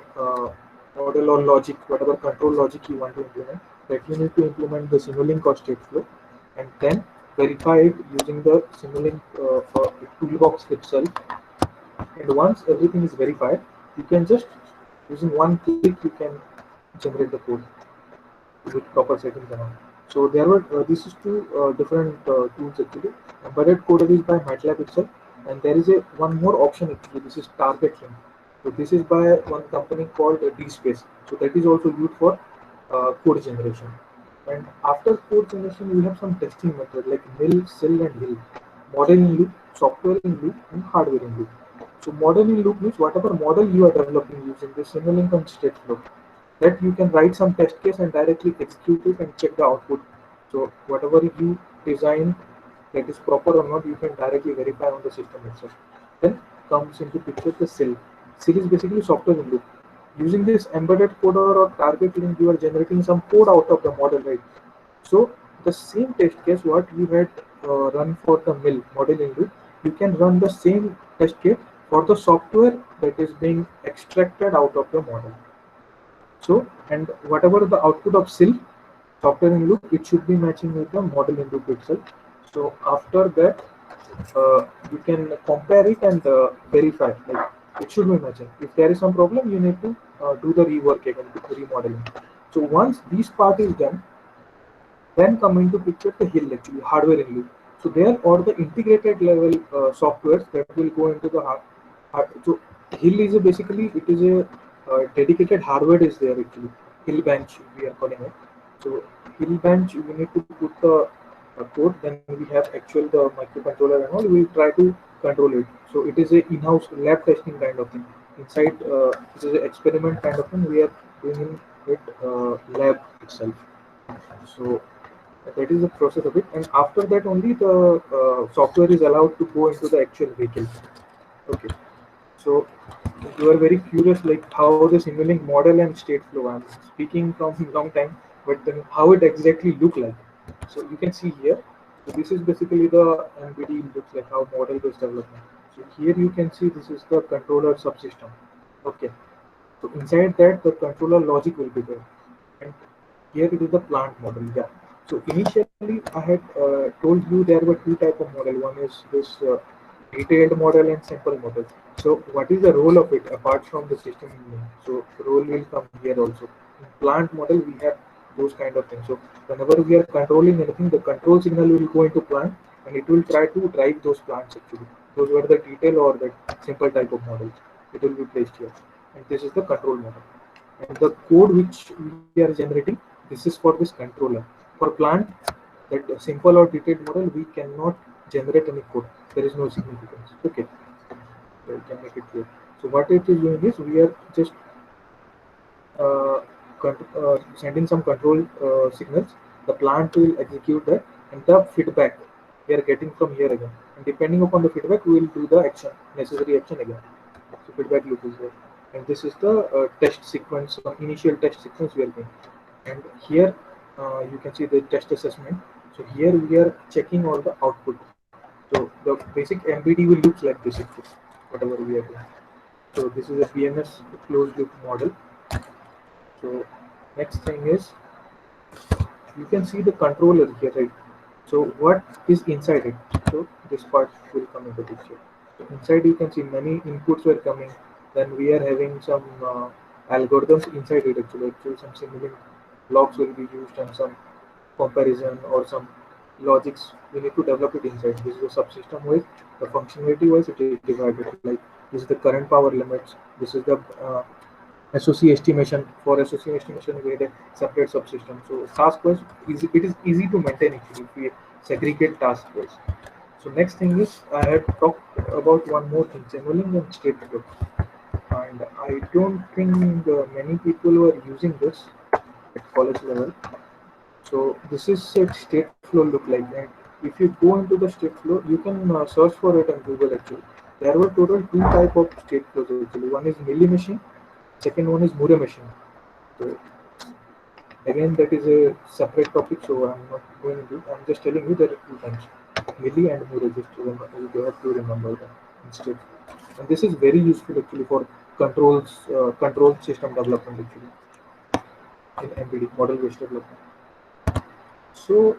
model or logic, whatever control logic you want to implement. That you need to implement the Simulink or Stateflow, and then verify it using the Simulink toolbox itself. And once everything is verified, you can just, using one click, you can generate the code with proper settings and all. So there were this is two different tools actually. Embedded coder is by MATLAB itself, and there is a one more option actually. This is targeting. So this is by one company called DSpace. So that is also used for code generation. And after code generation, we have some testing method like nil, cell, and hill. Model in loop, software in loop, and hardware in loop. So model in loop means whatever model you are developing using the Simulink and state flow, that you can write some test case and directly execute it and check the output. So whatever you design that is proper or not, you can directly verify on the system itself. Then comes into picture the cell. Cell is basically software in loop. Using this embedded coder or target link, you are generating some code out of the model, right? So the same test case what you had run for the mill model in loop, you can run the same test case for the software that is being extracted out of the model. So, and whatever the output of SIL software in loop, it should be matching with the model in loop itself. So after that, you can compare it and verify like it should be matching. If there is some problem, you need to do the rework again, remodeling. So once this part is done, then come into picture the hill actually hardware in loop. So there are the integrated level softwares that will go into the so hill is basically it is a dedicated hardware is there actually. Hill bench we are calling it. So hill bench we need to put the code, then we have actual the microcontroller and all. We try to control it. So it is a in-house lab testing kind of thing. Inside it is an experiment kind of thing. We are doing it lab itself. So that is the process of it, and after that only the software is allowed to go into the actual vehicle. Okay, so you are very curious like how the Simulink model and state flow. I'm speaking from long time, but then how it exactly look like. So you can see here. So this is basically the MBD looks like how model based development. So here you can see this is the controller subsystem. Okay, so inside that the controller logic will be there, and here it is the plant model. Yeah. So initially I had told you there were two type of model. One is this detailed model and simple model. So what is the role of it apart from the system engineering? So role will come here also. In plant model we have those kind of things. So whenever we are controlling anything, the control signal will go into plant and it will try to drive those plants actually. Those were the detail or the simple type of models. It will be placed here. And this is the control model. And the code which we are generating, this is for this controller. For plant, that simple or detailed model, we cannot generate any code. There is no significance. Okay, so we can make it clear. So what it is doing is we are just uh, sending some control signals. The plant will execute that, and the feedback we are getting from here again. And depending upon the feedback, we will do the action, necessary action again. So feedback loop is there, and this is the test sequence, initial test sequence we are doing. And here you can see the test assessment. So here we are checking all the output. So the basic MBD will look like this actually, whatever we are doing. So this is a BMS closed loop model. So next thing is you can see the controller here, right? So what is inside it? So this part will come into picture. So inside you can see many inputs were coming. Then we are having some algorithms inside it actually some Simulink blocks will be used and some comparison or some logics we need to develop it inside. This is the subsystem wise, the functionality wise it is divided. Like this is the current power limits. This is the SOC estimation. For SOC estimation, we had a separate subsystem. So task wise, it is easy to maintain actually if we segregate task wise. So next thing is I had talked about one more thing, Simulink and state flow. And I don't think many people were using this at college level. So this is a state flow look like, and if you go into the state flow, you can search for it on Google actually. There were total two type of state flows actually. One is Milli machine, second one is Mure machine. So again, that is a separate topic, so I'm not going into. I'm just telling you that two times, Milli and Mure. Just remember, you have to remember that instead. And this is very useful actually for control system development actually in MBD model based development. So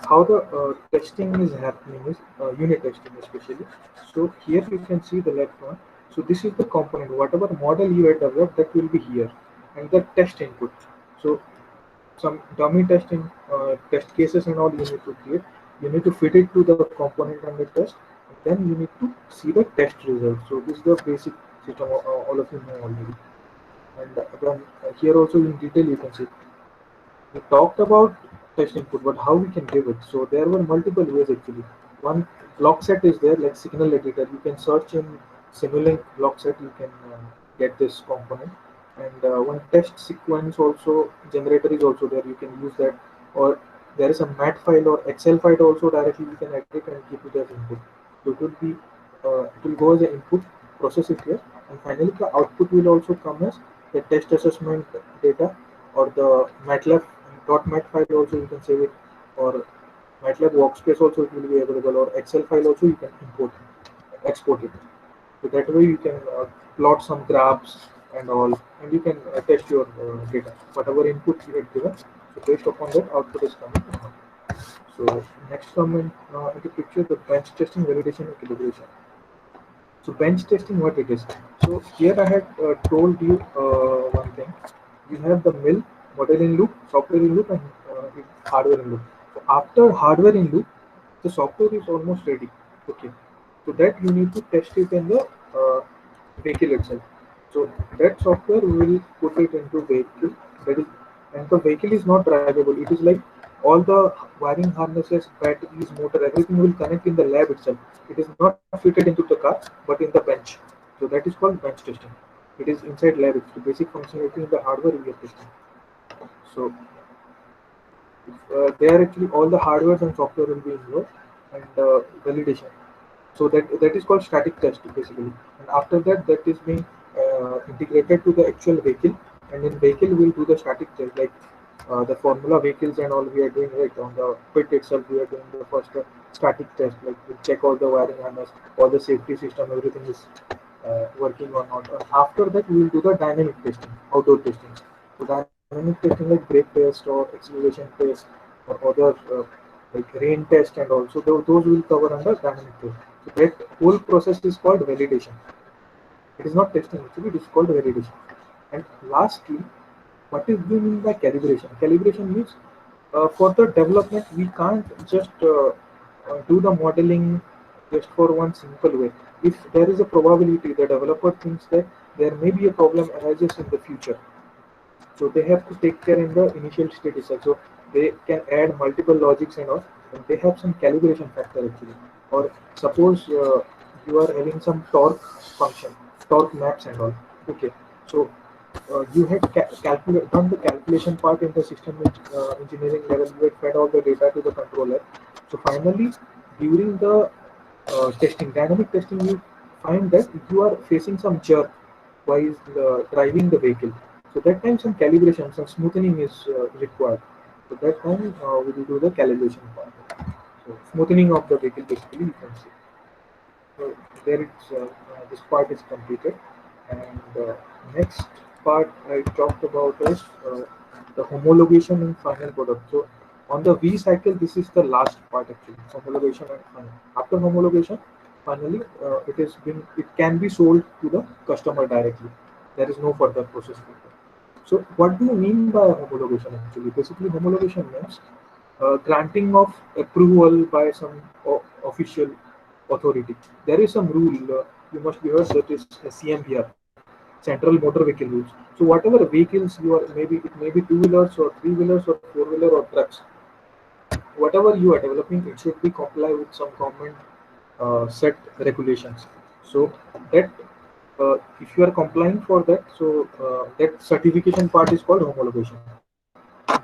how the testing is happening is unit testing especially. So here you can see the left one. So this is the component. Whatever model you have developed, that will be here, and the test input. So some dummy testing test cases and all you need to create. You need to fit it to the component and the test. And then you need to see the test result. So this is the basic system all of you know already. And again, here also in detail you can see we talked about test input, but how we can give it. So there were multiple ways actually. One block set is there, like signal editor. You can search in Simulink block set. You can get this component, and one test sequence also generator is also there. You can use that, or there is a mat file or Excel file also directly. You can edit and keep it as input. So it will go as an input, process it here, and finally the output will also come as the test assessment data or the MATLAB .mat file also you can save it, or MATLAB workspace also it will be available, or Excel file also you can export it. So that way you can plot some graphs and all, and you can test your data, whatever input you had given. So based upon that, output is coming. So next comment into picture, the bench testing, validation, and calibration. So bench testing, what it is. So here I had told you one thing. You have the mill, model in loop, software in loop, and hardware in loop. So after hardware in loop, the software is almost ready. Okay. So that you need to test it in the vehicle itself. So that software will put it into vehicle. That is, and the vehicle is not drivable. It is like all the wiring harnesses, batteries, motor, everything will connect in the lab itself. It is not fitted into the car, but in the bench. So that is called bench testing. It is inside lab. It's the basic functionality in the hardware we are testing. So there actually all the hardware and software will be involved, and validation. So that is called static test basically. And after that, that is being integrated to the actual vehicle, and in vehicle we'll do the static test like the formula vehicles and all we are doing right on the pit itself. We are doing the first static test, like we check all the wiring harness, all the safety system, everything is working or not. And after that, we will do the dynamic testing, outdoor testing. So dynamic testing like brake test or acceleration test or other like rain test and also those will cover under dynamic test. So that whole process is called validation. It is not testing actually, it is called validation. And lastly, what is mean by calibration? Calibration means for the development we can't just do the modeling just for one simple way. If there is a probability the developer thinks that there may be a problem arises in the future, so they have to take care in the initial state itself. So they can add multiple logics and all, and they have some calibration factor actually. Or suppose you are having some torque function, torque maps and all. Okay, so you had done the calculation part in the system engineering level. You had fed all the data to the controller. So finally, during the testing, dynamic testing, you find that you are facing some jerk while driving the vehicle. So that time some calibration, some smoothing is required. So that time we will do the calibration part. So smoothing of the vehicle basically you can see. So there it's this part is completed, and next part I talked about is the homologation and final product. So on the V cycle, this is the last part actually, homologation and final. After homologation, finally it can be sold to the customer directly. There is no further process. So what do you mean by homologation actually? Basically, homologation means granting of approval by some official authority. There is some rule you must be aware that is CMVR, Central Motor Vehicle Rules. So whatever vehicles you are, maybe it may be two-wheelers or three-wheelers or four-wheeler or trucks, whatever you are developing, it should be comply with some government set regulations. So that if you are complying for that, so that certification part is called homologation.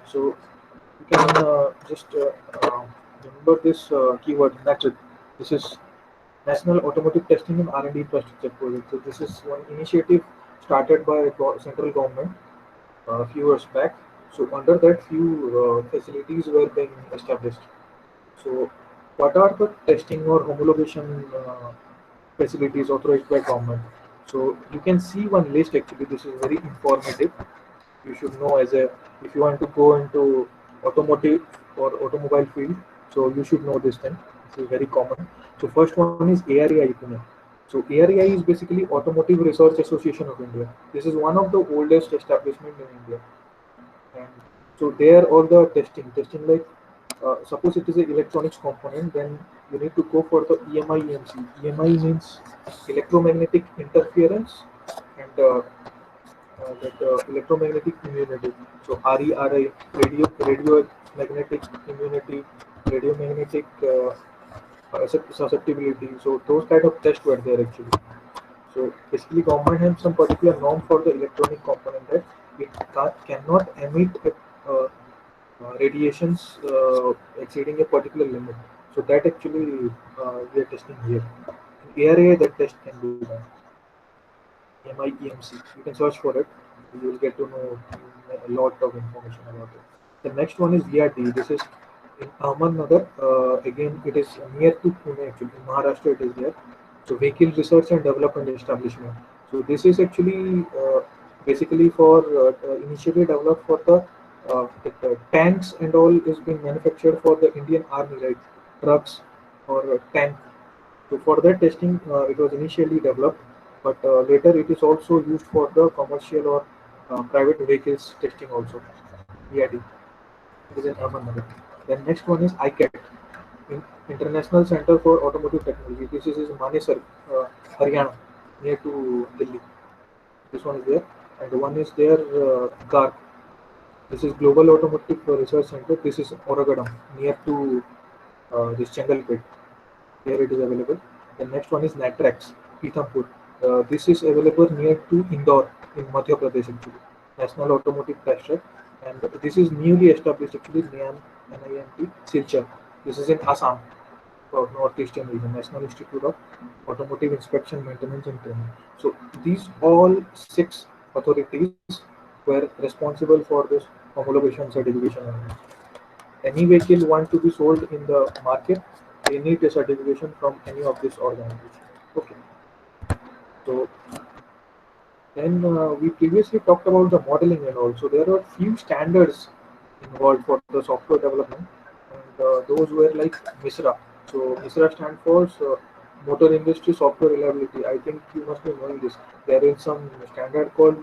So you can remember this keyword NATRIP. This is National Automotive Testing and R&D Infrastructure Project. So this is one initiative started by central government a few years back. So under that, few facilities were being established. So what are the testing or homologation facilities authorized by government? So you can see one list actually. This is very informative. You should know as a if you want to go into automotive or automobile field, so you should know this thing. This is very common. So first one is ARAI Pune. So ARAI is basically Automotive Research Association of India. This is one of the oldest establishment in India, and so there all the testing like suppose it is an electronics component, then you need to go for the EMI/EMC. EMI means electromagnetic interference and that electromagnetic immunity. So RERI, radio magnetic immunity, radio magnetic susceptibility. So those kind of tests were there actually. So basically, government has some particular norm for the electronic component that it cannot emit radiations exceeding a particular limit. So that actually we are testing here. In ARA, that test can be done. EMI/EMC. You can search for it. You will get to know a lot of information about it. The next one is VRT. This is in Ahmednagar. Again, it is near to Pune actually. In Maharashtra, it is there. So Vehicle Research and Development Establishment. So this is actually basically for initially developed for the tanks and all is being manufactured for the Indian Army, like trucks or tank. So for that testing, it was initially developed, but later it is also used for the commercial or private vehicles testing also. EID. It is in Ahmednagar. Then next one is ICAT, International Center for Automotive Technology. This is in Manesar, Haryana, near to Delhi. This one is there, and one is there, GARC. This is Global Automotive Research Center. This is Oragadam, near to this Changalpet. Here it is available. The next one is Natrax, Pithampur. This is available near to Indore in Madhya Pradesh actually. National Automotive Cluster. And this is newly established actually NIMT Silchar. This is in Assam, Northeastern region, National Institute of Automotive Inspection, Maintenance and Training. So these all 6 authorities were responsible for this homologation certification. Any vehicle want to be sold in the market, they need a certification from any of these organizations. Okay. So then we previously talked about the modeling and all. So there are few standards involved for the software development, and those were like MISRA. So MISRA stands for Motor Industry Software Reliability. I think you must be knowing this. There is some standard called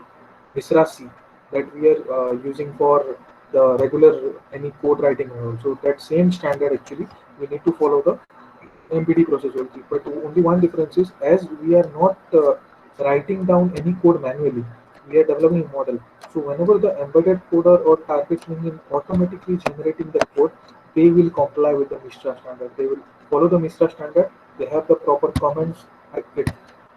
MISRA C that we are using for the regular any code writing and all. So that same standard actually we need to follow the MBD process only. But only one difference is, as we are not writing down any code manually, we are developing a model. So whenever the embedded coder or target engine automatically generating the code, they will comply with the MISRA standard. They will follow the MISRA standard. They have the proper comments,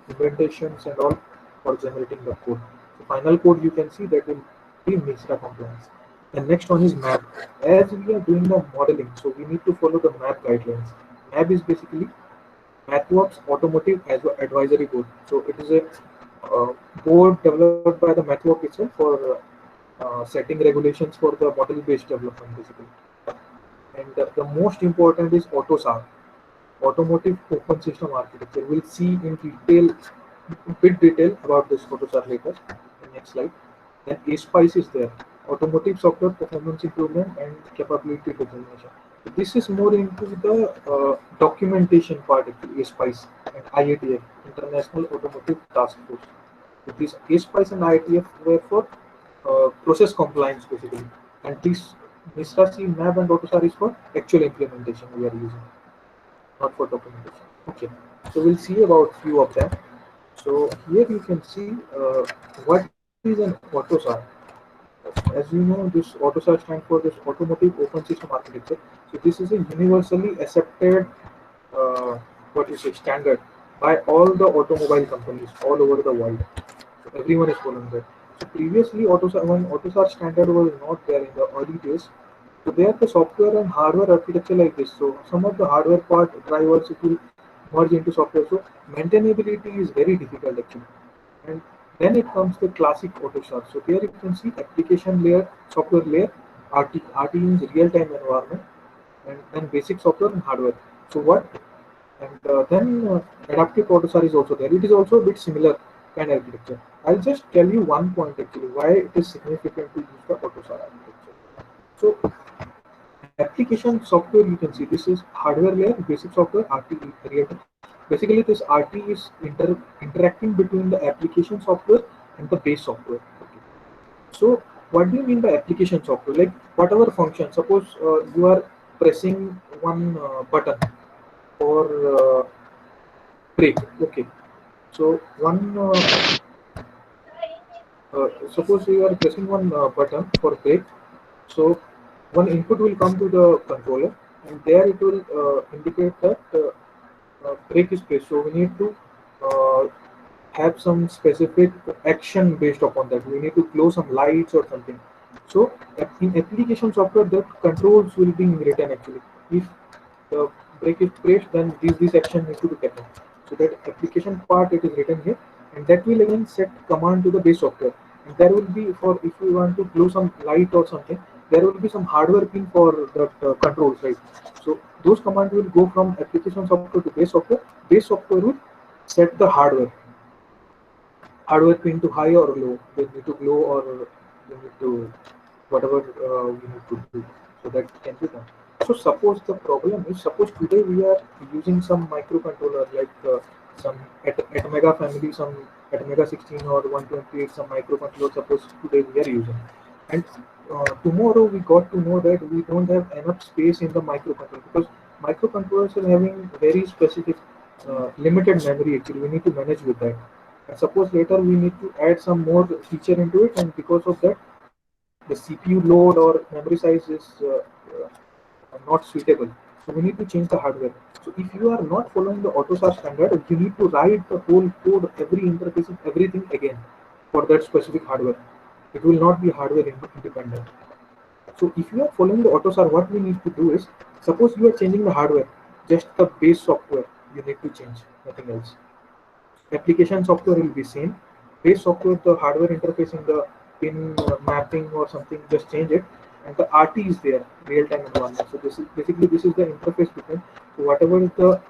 implementations and all for generating the code. The final code you can see that will be MISRA compliance. The next one is MAP. As we are doing the modeling, so we need to follow the MAP guidelines. MAP is basically MathWorks Automotive Advisory Board. So it is a board developed by the MathWorks itself for setting regulations for the model-based development basically. And the most important is AUTOSAR, Automotive Open System Architecture. We'll see in bit detail about this AUTOSAR later. The next slide. Then ASPICE is there, Automotive Software Performance Improvement and Capability Determination. So this is more into the documentation part actually, ASPICE and IATF, International Automotive Task Force. So these ASPICE and IATF were for process compliance basically, and this MISRA C, MAP and AUTOSAR is for actual implementation we are using, not for documentation. Okay, so we'll see about few of them. So here you can see what is an AUTOSAR. As you know, this AUTOSAR stands for this Automotive Open System Architecture. So this is a universally accepted standard by all the automobile companies all over the world. So everyone is following that. So previously, when AUTOSAR standard was not there in the early days, so there the software and hardware architecture like this. So some of the hardware part drivers it will merge into software. So maintainability is very difficult actually. And then it comes the classic AUTOSAR. So here you can see application layer, software layer, RT means real-time environment, and then basic software and hardware. So what? And then adaptive AUTOSAR is also there. It is also a bit similar kind of architecture. I'll just tell you one point actually why it is significant to use the AUTOSAR architecture. So application software, you can see this is hardware layer, basic software, RT real-time. Basically, this RT is interacting between the application software and the base software. Okay. So, what do you mean by application software? Like whatever function. Suppose you are pressing one button for brake. Okay, so suppose you are pressing one button for brake. So one input will come to the controller, and there it will indicate that brake is pressed. So we need to uh, have some specific action based upon that. We need to close some lights or something. So in application software, the controls will be written actually. If the brake is pressed, then this action needs to be taken. So that application part it is written here, and that will again set command to the base software. And there will be for if we want to close some light or something, there will be some hardware pin for that controls, right? So those commands will go from application software to base software. Base software will set the hardware pin to high or low. They need to low or we need to whatever we need to do. So that can be done. So suppose the problem is suppose today we are using some microcontroller like some at Mega family, some at Mega 16 or 128 some microcontroller. Suppose today we are using, and tomorrow we got to know that we don't have enough space in the microcontroller because microcontrollers are having very specific limited memory. Actually, we need to manage with that. And suppose later we need to add some more feature into it, and because of that, the CPU load or memory size is not suitable. So we need to change the hardware. So if you are not following the AutoSAR standard, you need to write the whole code, every interface, everything again for that specific hardware. It will not be hardware independent. So if you are following the AutoSAR, what we need to do is, suppose you are changing the hardware, just the base software you need to change, nothing else. Application software will be same. Base software, the hardware interface in the pin mapping or something, just change it. And the RT is there, real-time environment. So this is basically this is the interface between. So whatever is the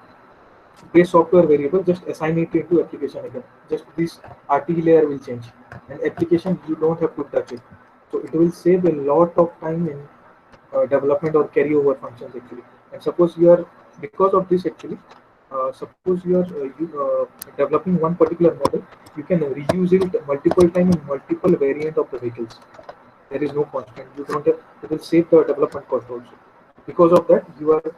base software variable, just assign it into application again. Just this RT layer will change. And application you don't have to touch it. So it will save a lot of time in development or carryover functions actually. And suppose you are because of this actually, suppose you are developing one particular model, you can reuse it multiple time in multiple variant of the vehicles. There is no constant. You don't have, it will save the development cost also. Because of that, you are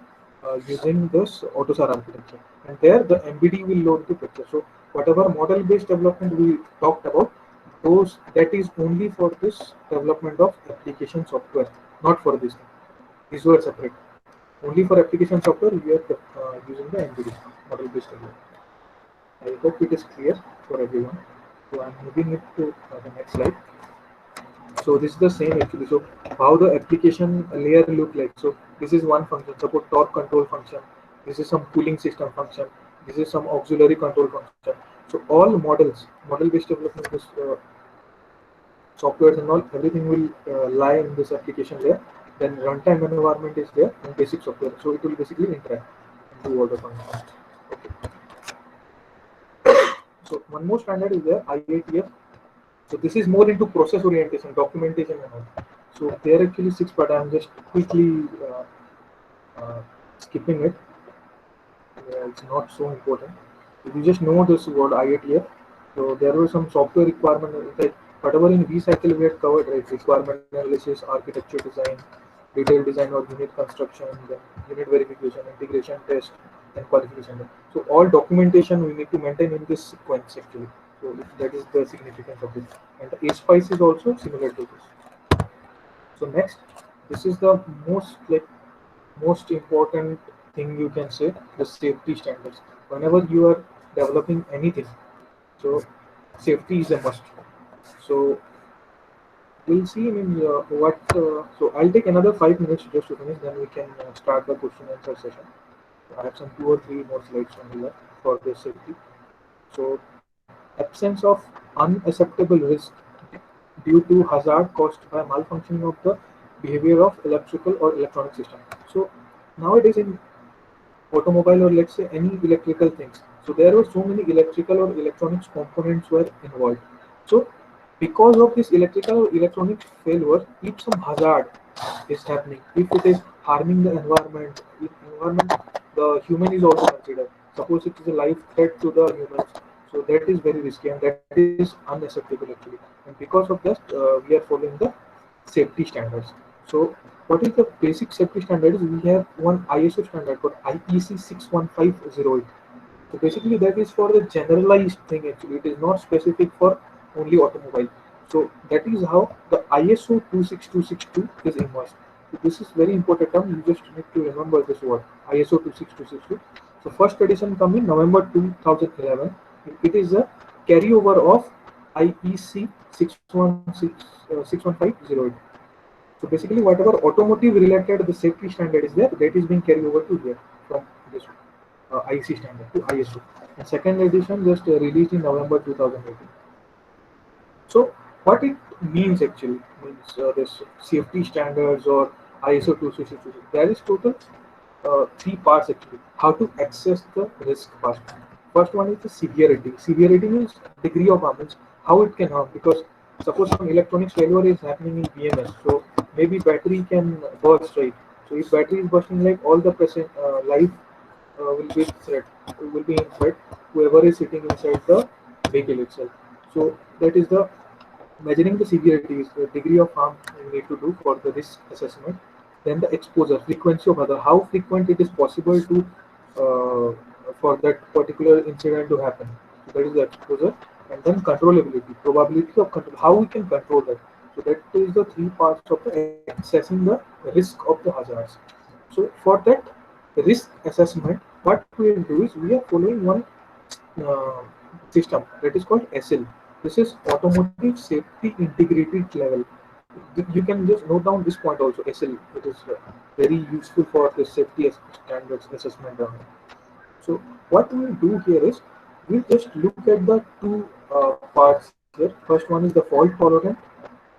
using this AutoSAR architecture, and there the MBD will load the picture. So whatever model-based development we talked about, those that is only for this development of application software, not for this thing. These were separate. Only for application software, we are using the MBD model-based development. I hope it is clear for everyone. So I'm moving it to the next slide. So this is the same actually. So how the application layer look like. So this is one function. Suppose torque control function. This is some cooling system function. This is some auxiliary control function. So all model-based development, this softwares and all, everything will lie in this application layer. Then runtime environment is there in basic software. So it will basically interact and do all the functions. Okay. So one more standard is there, IATF. So this is more into process orientation, documentation and all. So there are actually 6, but I'm just quickly skipping it. It's not so important. If you just know this word IATF, so there were some software requirement that whatever in vCycle we had covered, right? Requirement analysis, architecture design, detailed design or unit construction, then unit verification, integration test, and qualification. So all documentation we need to maintain in this sequence actually. So that is the significance of it. And the ASPICE is also similar to this. So next, this is the most important thing you can say, the safety standards. Whenever you are developing anything, so safety is a must. So we'll see. I mean, so I'll take another 5 minutes just to finish. Then we can start the question and answer session. I have some 2 or 3 more slides on here for the safety. So absence of unacceptable risk due to hazard caused by malfunctioning of the behavior of electrical or electronic system. So nowadays in automobile or let's say any electrical things, so there were so many electrical or electronics components were involved. So because of this electrical or electronic failure, if some hazard is happening, if it is harming the environment, the human is also considered. Suppose it is a life threat to the humans, so that is very risky and that is unacceptable actually. And because of that, we are following the safety standards. So what is the basic safety standard? Is we have one ISO standard called IEC 61508. So basically that is for the generalized thing actually. It is not specific for only automobile. So that is how the ISO 26262 is emerged. So this is very important term. You just need to remember this word ISO 26262. So first edition come in November 2011. It is a carryover of IEC 61508. So basically, whatever automotive related the safety standard is there, that is being carried over to here from this IC standard to ISO. And second edition just released in November 2018. So what it means actually means this safety standards or ISO 262. There is total three parts actually. How to assess the risk part. First one is the severity. Severity means degree of harm, means how it can harm. Because suppose some electronics failure is happening in BMS, so maybe battery can burst, right? So if battery is bursting, like all the present life will be threat, will be in threat. Whoever is sitting inside the vehicle itself. So that is the measuring the severity is the degree of harm you need to do for the risk assessment. Then the exposure, frequency of other, how frequent it is possible to for that particular incident to happen. So that is the exposure, and then controllability, probability of control, how we can control that. So that is the three parts of the assessing the risk of the hazards. So for that risk assessment, what we will do is we are following one uh, system that is called SL. This is automotive safety integrated level. You can just note down this point also. SL. It is very useful for the safety standards assessment. So what we will do here is we'll just look at the two parts here. First one is the fault tolerant,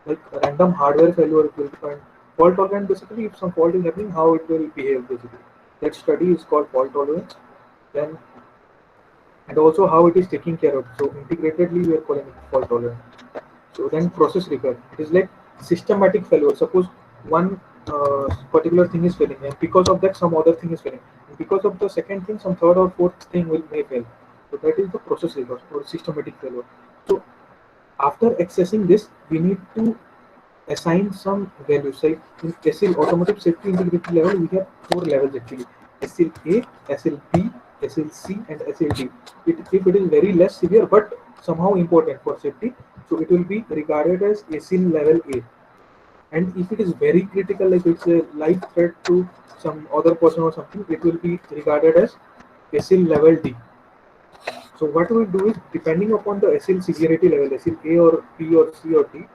like random hardware failure will find fault tolerant. Basically, if some fault is happening, how it will behave. Basically, that study is called fault tolerance. Then and also how it is taken care of. So integratedly we are calling it fault tolerant. So then process repair. It is like systematic failure. Suppose one particular thing is failing, and because of that some other thing is failing. And because of the second thing, some third or fourth thing will may fail. So that is the process repair or systematic failure. So after accessing this, we need to assign some values. Like in SL automotive safety integrity level, we have four levels actually: SLA, SLB, SLC, and SLD. If it is very less severe but somehow important for safety, so it will be regarded as SL level A. And if it is very critical, like it's a life threat to some other person or something, it will be regarded as SL level D. So what we do is, depending upon the SL severity level, SL A or B or C or D,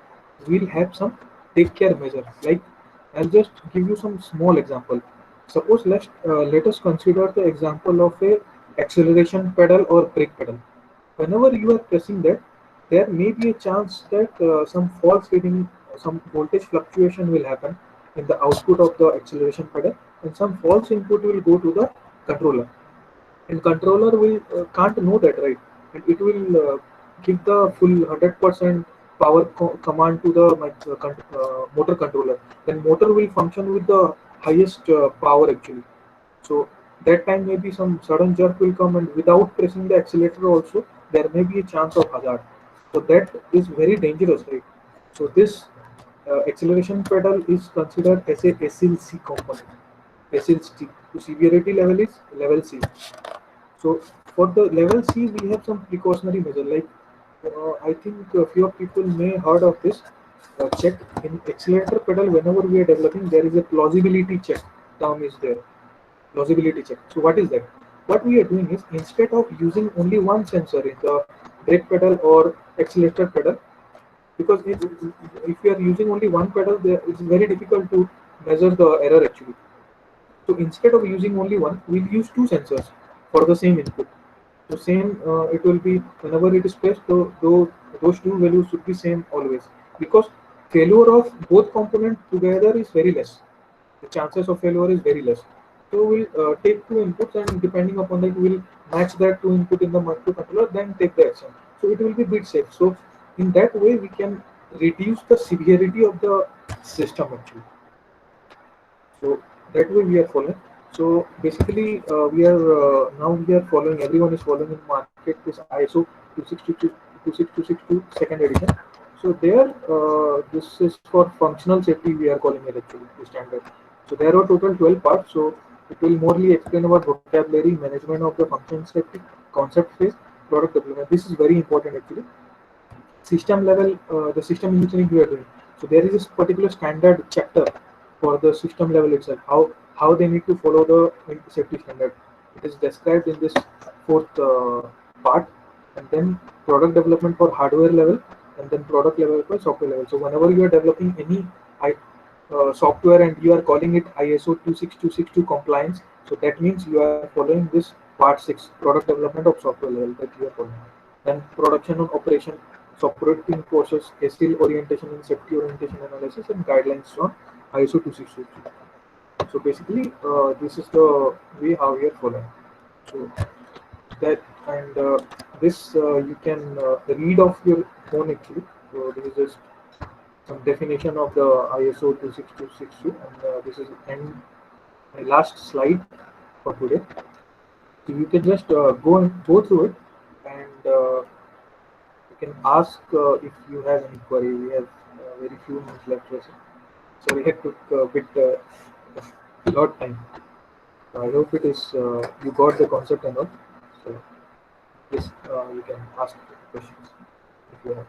we'll have some take care measure. Like I'll just give you some small example. Suppose let us consider the example of a acceleration pedal or brake pedal. Whenever you are pressing that, there may be a chance that some false reading, some voltage fluctuation will happen in the output of the acceleration pedal, and some false input will go to the controller, and controller will can't know that, right? And it will give the full 100% power command to the motor controller. Then motor will function with the highest power actually. So that time maybe some sudden jerk will come, and without pressing the accelerator also there may be a chance of hazard. So that is very dangerous, right? So this acceleration pedal is considered as a SLC component. SLC, to severity level is level C. So for the level C, we have some precautionary measure. Like I think a few people may heard of this check in accelerator pedal. Whenever we are developing, there is a plausibility check. Term is there, plausibility check. So what is that? What we are doing is, instead of using only one sensor in the brake pedal or accelerator pedal, because if you are using only one pedal, there it's very difficult to measure the error actually. So instead of using only one, we'll use two sensors for the same input. So same, it will be whenever it is pressed, those two values should be same always, because failure of both components together is very less. The chances of failure is very less. So we'll take two inputs, and depending upon that, we'll match that two input in the microcontroller, then take the action. So it will be bit safe. So in that way, we can reduce the severity of the system actually. So that way we are following. So basically, we are now we are following. Everyone is following in market this ISO 26262 second edition. So there, this is for functional safety. We are calling it actually the standard. So there are total 12 parts. So it will morely explain about vocabulary, management of the function safety, concept phase, product development. This is very important actually. System level, the system engineering we are doing. So there is this particular standard chapter for the system level itself. How they need to follow the safety standard. It is described in this fourth part, and then product development for hardware level, and then product level for software level. So whenever you are developing any software and you are calling it ISO 26262 compliance, so that means you are following this part 6 product development of software level that you are following. Then production and operation, operating process, SL orientation and safety orientation analysis, and guidelines on ISO 26262. So basically, this is the way how we are following. So that, and this you can read off your phone actually. So this is just some definition of the ISO 26262, and this is end my last slide for today. So you can just go through it, and you can ask if you have any query. We have very few minutes left, so we had took a bit a lot time. I hope it is you got the concept and all. So yes, you can ask questions if you have.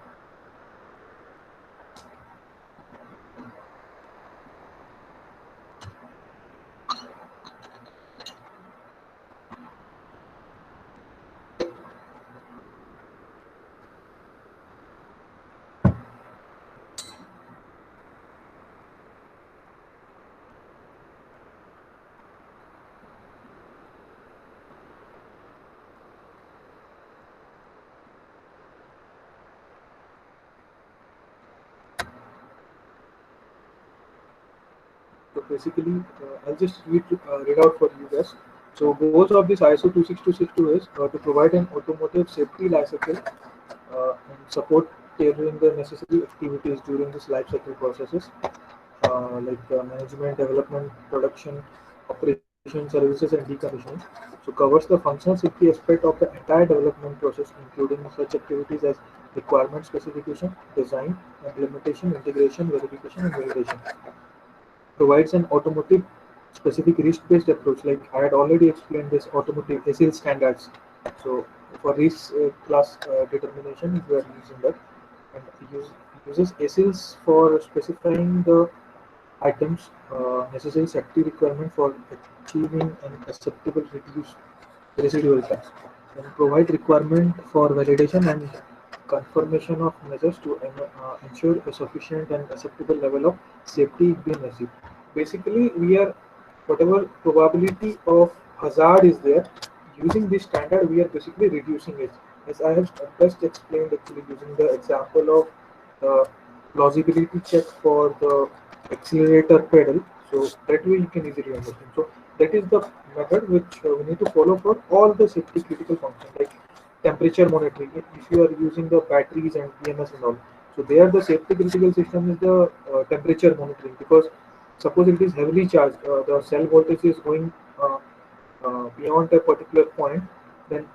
So basically, I'll just read out for you guys. So goals of this ISO 26262 is to provide an automotive safety lifecycle and support tailoring the necessary activities during this lifecycle processes, like management, development, production, operation, services, and decommissioning. So covers the functional safety aspect of the entire development process, including such activities as requirement specification, design, implementation, integration, verification, and validation. Provides an automotive specific risk-based approach. Like I had already explained this automotive ASIL standards. So for risk class determination, we are using that, and uses ASILs for specifying the items necessary safety requirement for achieving an acceptable reduced residual tax, and provide requirement for validation and confirmation of measures to ensure a sufficient and acceptable level of safety being achieved. Basically, we are whatever probability of hazard is there, using this standard, we are basically reducing it. As I have best explained, actually using the example of the plausibility check for the accelerator pedal, so that way you can easily understand. So that is the method which we need to follow for all the safety critical functions, like temperature monitoring. If you are using the batteries and BMS and all, so there the safety critical system is the temperature monitoring, because suppose it is heavily charged, the cell voltage is going beyond a particular point, then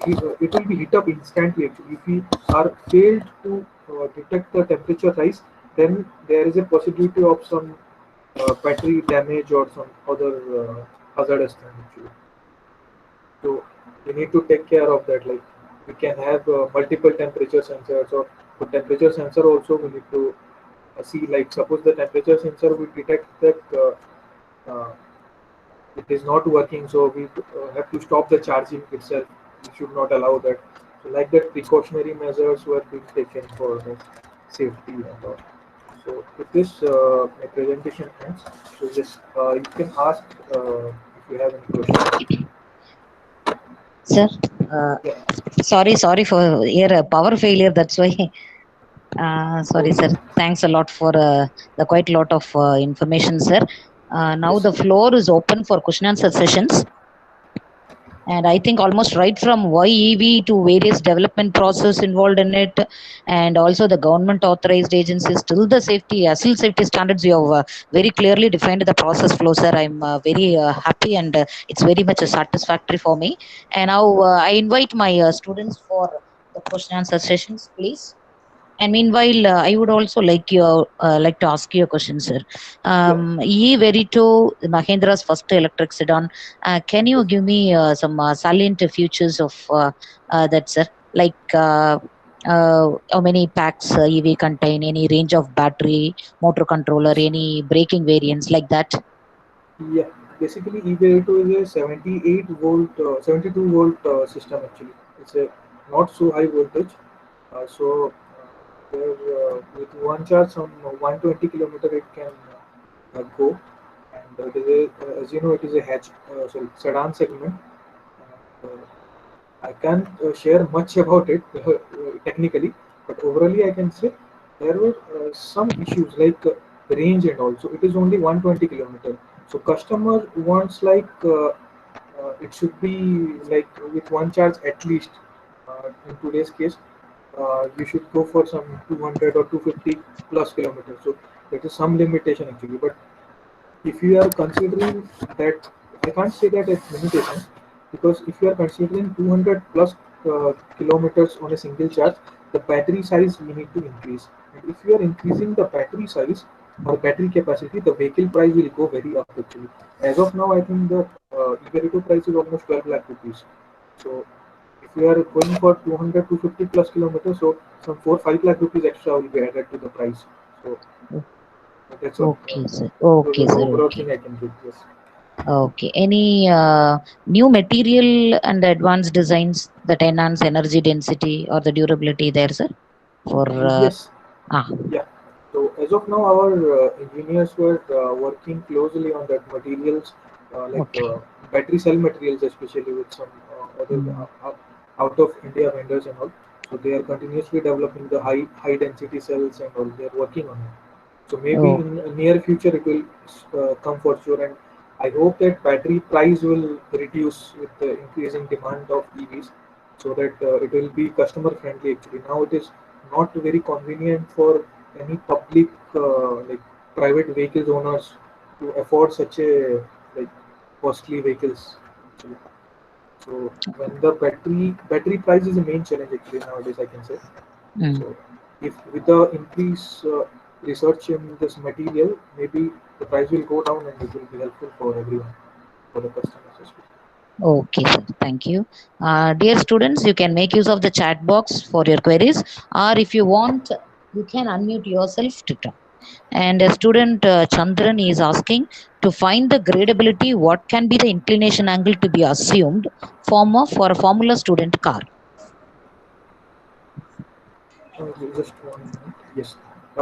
it will be hit up instantly. Actually, if we are failed to detect the temperature rise, then there is a possibility of some battery damage or some other hazardous thing actually. So we need to take care of that. Like we can have multiple temperature sensors, or for temperature sensor also we need to see, like suppose the temperature sensor will detect that it is not working, so we have to stop the charging itself. We should not allow that. So like that, precautionary measures were being taken for the safety and all. So with this, my presentation ends. So just you can ask if you have any questions. Sir, uh, Yeah. sorry for here power failure. That's why. Sorry, sir. Okay. Thanks a lot for the quite lot of information, sir. Now Yes. the floor is open for question answer sessions. And I think almost right from YEV to various development process involved in it, and also the government authorized agencies till the safety, still safety standards, you have very clearly defined the process flow, sir. I'm very happy, and it's very much satisfactory for me. And now I invite my students for the question answer sessions, please. And meanwhile, I would also like to ask you a question, sir. Yeah. E Verito, Mahindra's first electric sedan. Can you Yes. give me some salient features of that, sir? Like how many packs EV contain, any range of battery, motor controller, any braking variants like that? Yeah, basically EV2 is a 78 volt, 72 volt system actually. It's a not so high voltage. With one charge on 120 kilometer it can go, and it is as you know it is a sedan segment. I can't share much about it technically, but overall I can say there were some issues like range and also it is only 120 kilometer. So customer wants it should be like with one charge at least. In today's case, you should go for some 200 or 250 plus kilometers. So there is some limitation actually, but if you are considering that, I can't say that it's limitation because if you are considering 200 plus kilometers on a single charge, the battery size we need to increase. And if you are increasing the battery size or battery capacity, the vehicle price will go very up actually. As of now, I think the Iberico price is almost 12 lakh rupees. So if you are going for 200 to 50 plus kilometers, so some 4 5 lakh rupees extra will be added to the price. So that's what. Okay, sir. Those Okay, are the sir. overall Okay. thing I can give. Yes. Okay. Any new material and advanced designs that enhance energy density or the durability there, sir? For Yes. ah, Yeah. So as of now, our engineers were working closely on that materials, okay. battery cell materials, especially with some other Mm. out of India vendors and all. So they are continuously developing the high density cells and all. They are working on it. So maybe Oh, in near future it will come for sure, and I hope that battery price will reduce with the increasing demand of EVs, so that it will be customer friendly. Actually, now it is not very convenient for any public private vehicles owners to afford such a like costly vehicles. Actually. So when the battery price is the main challenge actually nowadays, I can say. mm. So, if with the increase research in this material, maybe the price will go down and it will be helpful for everyone, for the customers especially. Okay, sir. Thank you. Dear students, you can make use of the chat box for your queries, or if you want, you can unmute yourself to talk. And a student Chandran is asking to find the gradability. What can be the inclination angle to be assumed for a Formula student car? Just 1 minute. Yes.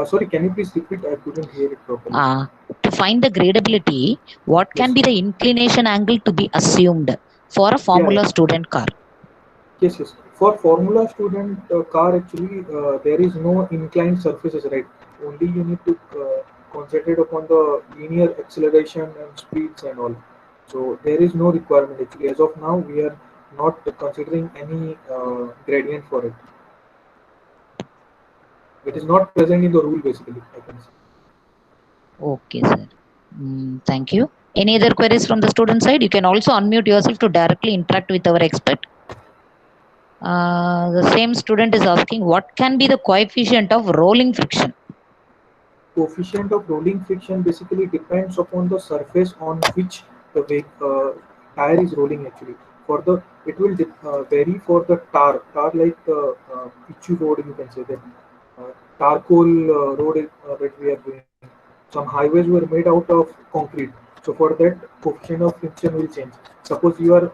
Sorry, can you please repeat? I couldn't hear it properly. Uh, to find the gradability, what can Yes. be the inclination angle to be assumed for a Yeah, yeah. Formula student car? Yes, yes. For Formula student car, actually, there is no inclined surfaces, right? Only you need to concentrate upon the linear acceleration and speeds and all. So there is no requirement actually. As of now, we are not considering any gradient for it. It is not present in the rule, basically. I can say. Okay, sir. Thank you. Any other queries from the student side? You can also unmute yourself to directly interact with our expert. The same student is asking what can be the coefficient of rolling friction? Coefficient of rolling friction basically depends upon the surface on which the tire is rolling actually. For the it will vary for the tar like the pitchy road, you can say that charcoal road that we are doing. Some highways were made out of concrete, so for that coefficient of friction will change. Suppose you are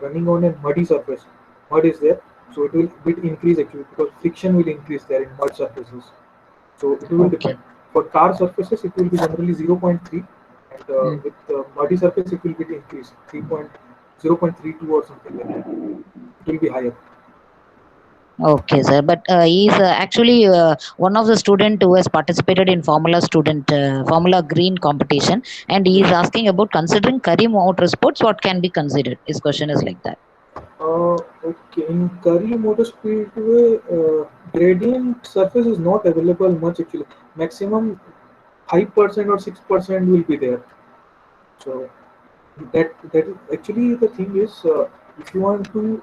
running on a muddy surface, mud is there, so it will bit increase actually because friction will increase there in mud surfaces. So it will Okay. depend. For tar surfaces, it will be generally 0.3, and Mm. with muddy surface, it will be increased 0.32 or something like that. It will be higher. Okay, sir. But he is actually one of the student who has participated in Formula Green competition, and he is Yes. asking about considering Curry Motorsports. What can be considered? His question is like that. Okay. In Curry Motor Speedway, gradient surface is not available much actually. Maximum 5% or 6% will be there. So that is actually the thing is if you want to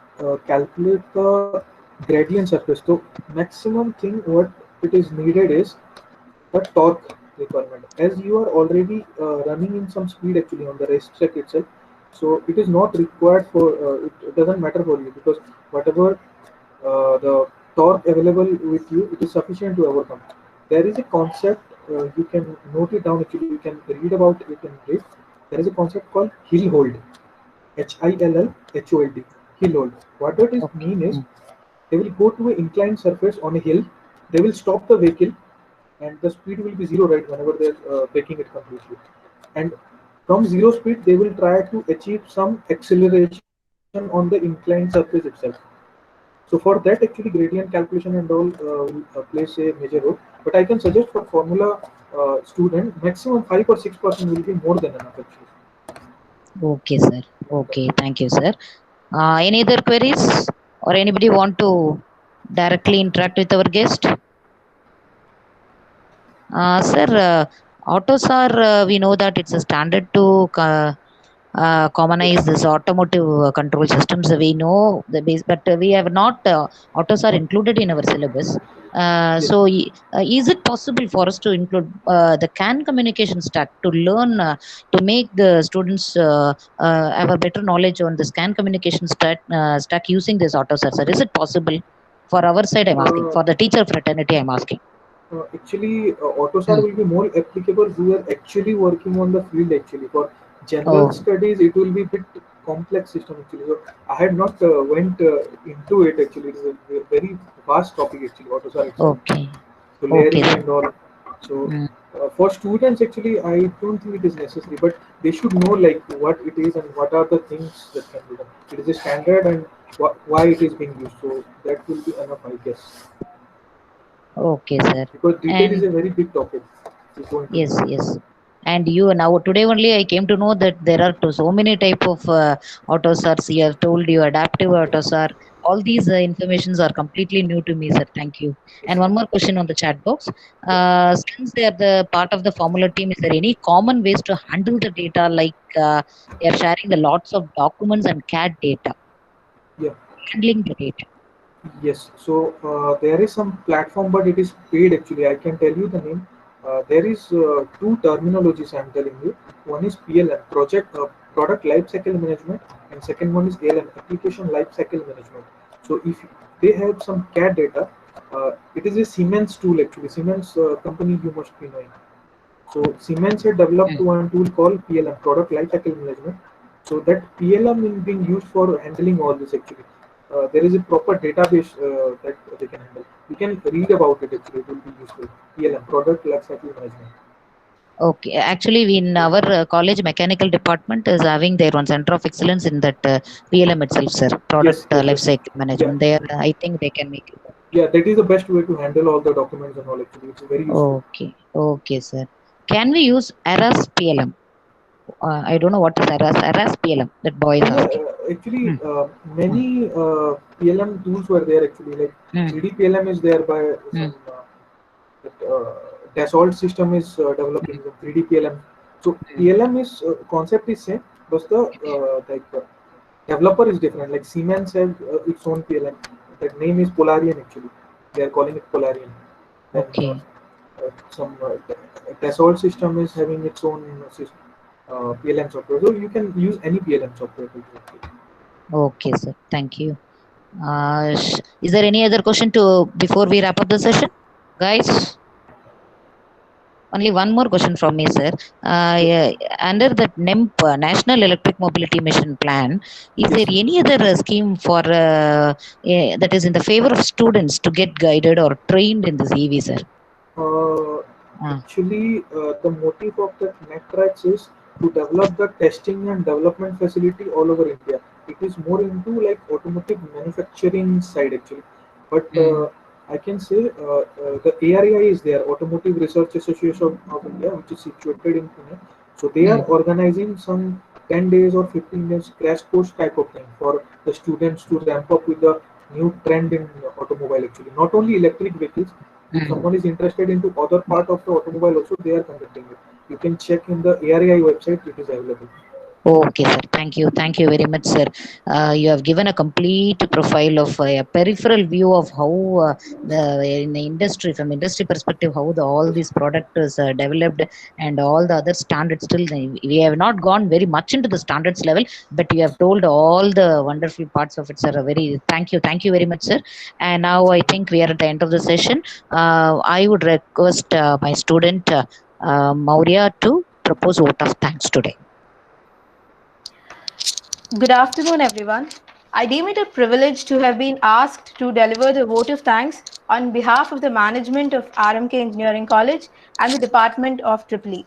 calculate the gradient surface. So maximum thing what it is needed is the torque requirement. As you are already running in some speed actually on the racetrack itself, so it is not required for it doesn't matter for you, because whatever the torque available with you, it is sufficient to overcome. There is a concept, you can note it down actually, you can read about it in brief. There is a concept called hill hold, HILLHOLD, hill hold. What does it Okay. mean is, they will go to an inclined surface on a hill, they will stop the vehicle, and the speed will be zero right whenever they're braking it completely. And from zero speed, they will try to achieve some acceleration on the inclined surface itself. So for that, actually, gradient calculation and all will plays a major role. But I can suggest for formula student, maximum 5 or 6% will be more than enough actually. Okay, sir. Okay, thank you, sir. Any other queries or anybody want to directly interact with our guest? Sir, AUTOSAR, we know that it's a standard to commonize Yes. this automotive control systems. We know the base, but we have not AUTOSAR included in our syllabus. Yes. Is it possible for us to include the CAN communication stack to learn, to make the students have a better knowledge on this CAN communication stack using this AUTOSAR, sir? Is it possible? For our side, I'm asking. Uh, For the teacher fraternity, I'm asking. Actually, AUTOSAR Hmm. will be more applicable who are actually working on the field actually. For general Oh, studies, it will be bit complex system actually. So I had not went into it actually. It is a very vast topic actually, AUTOSAR itself. okay. So Okay, layering sir. and all. So Hmm. for students actually, I don't think it is necessary, but they should know like what it is and what are the things that can be done. It is a standard and why it is being used. So that will be enough, I guess, Okay, sir. because detail is And a very big topic to go into yes, detail. yes. And you now today only I came to know that there are so many type of AUTOSARs. You have told you adaptive Yes, AUTOSAR. All these informations are completely new to me, sir. Thank you. yes, And one more question on the chat box. yeah, Since they are the part of the formula team, is there any common ways to handle the data, like they are sharing the lots of documents and CAD data, yeah. handling the data? Yes, so there is some platform, but it is paid actually. I can tell you the name. There is two terminologies I'm telling you. One is PLM, Product Lifecycle Management, and second one is ALM, Application Lifecycle Management. So if they have some CAD data, it is a Siemens tool actually. Siemens company you must be knowing. So Siemens had developed Hmm. one tool called PLM, Product Lifecycle Management. So that PLM is being used for handling all this actually. There is a proper database that they can handle. You can read about it actually. It will be useful. PLM, Product Lifecycle Management. Okay, actually, we in our college mechanical department is having their own center of excellence in that PLM itself, sir. Product Yes, yes, life yes. cycle Yeah, management. There, I think they can make it. yeah. That is the best way to handle all the documents and all actually. It's very useful. Okay, okay, sir. Can we use ARAS PLM? I don't know what is ARAS. ARAS PLM. That boy is Yeah, asking. actually, Hmm, hmm, many PLM tools were there actually. Like hmm, 3D PLM is there by hmm, some. That Dassault system is developing the 3D PLM. So hmm. PLM is concept is same, but the developer is different. Like Siemens has its own PLM. That name is Polarian actually. They are calling it Polarian. Then Okay, some Dassault system is having its own PLM software. So you can use any PLM software. Basically. okay, sir. Thank you. Is there any other question to before we wrap up the session, guys? Only one more question from me, sir. Yes. Yeah, under that NEMP, National Electric Mobility Mission Plan, is there Yes. any other scheme for that is in the favor of students to get guided or trained in this EV, sir? Uh, Ah, Actually, the motive of the NETRAX is to develop the testing and development facility all over India. It is more into like automotive manufacturing side actually, but mm, I can say the ARAI is there, Automotive Research Association of India, which is situated in Pune. So they are mm, organizing some 10 days or 15 days crash course type of thing for the students to ramp up with the new trend in automobile actually. Not only electric vehicles, if mm. someone is interested into other part of the automobile also, they are conducting it. You can check in the ARAI website, it is available. Okay, sir. Thank you. Thank you very much, sir. You have given a complete profile of a peripheral view of how in the industry, from industry perspective, how all these products developed and all the other standards. Still, we have not gone very much into the standards level, but you have told all the wonderful parts of it, sir. Thank you very much, sir. And now I think we are at the end of the session. I would request my student Maurya to propose vote of thanks today. Good afternoon, everyone. I deem it a privilege to have been asked to deliver the vote of thanks on behalf of the management of RMK Engineering College and the Department of EEE.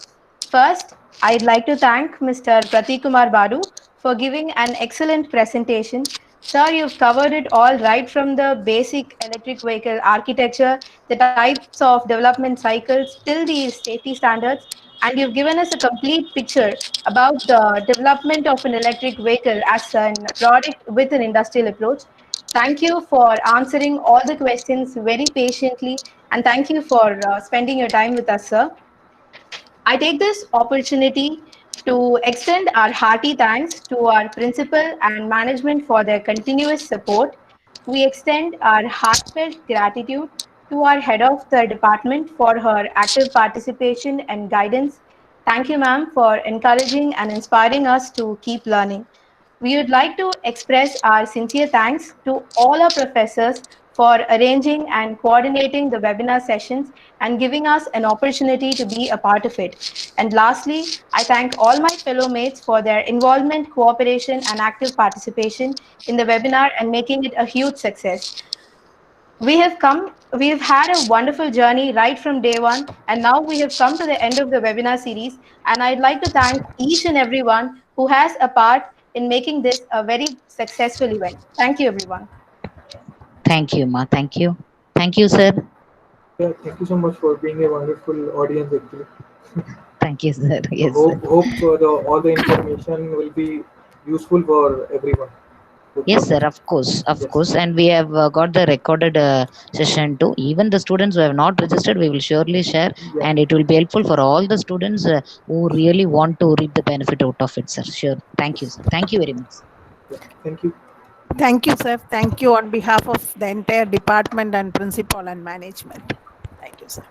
First, I'd like to thank Mr. Pratik Kumar Badu for giving an excellent presentation. Sir, you've covered it all right from the basic electric vehicle architecture, the types of development cycles, till the safety standards, and you've given us a complete picture about the development of an electric vehicle as a product with an industrial approach. Thank you for answering all the questions very patiently, and thank you for spending your time with us, sir. I take this opportunity to extend our hearty thanks to our principal and management for their continuous support. We extend our heartfelt gratitude to our head of the department for her active participation and guidance. Thank you, ma'am, for encouraging and inspiring us to keep learning. We would like to express our sincere thanks to all our professors for arranging and coordinating the webinar sessions and giving us an opportunity to be a part of it. And lastly, I thank all my fellow mates for their involvement, cooperation, and active participation in the webinar and making it a huge success. We've had a wonderful journey right from day one, and now we have come to the end of the webinar series. And I'd like to thank each and everyone who has a part in making this a very successful event. Thank you, everyone. Thank you, Ma. Thank you. Thank you, sir. Yeah, thank you so much for being a wonderful audience actually. Thank you, sir. So Yes, sir. hope all the information will be useful for everyone who Yes, came sir. here. Of Yes. course. And we have got the recorded session too. Even the students who have not registered, we will surely share, Yeah. and it will be helpful for all the students who really want to reap the benefit out of it, sir. Sure. Thank you, Yes. sir. Thank you very much. Yeah. Thank you. Thank you, sir. Thank you on behalf of the entire department and principal and management. Thank you, sir.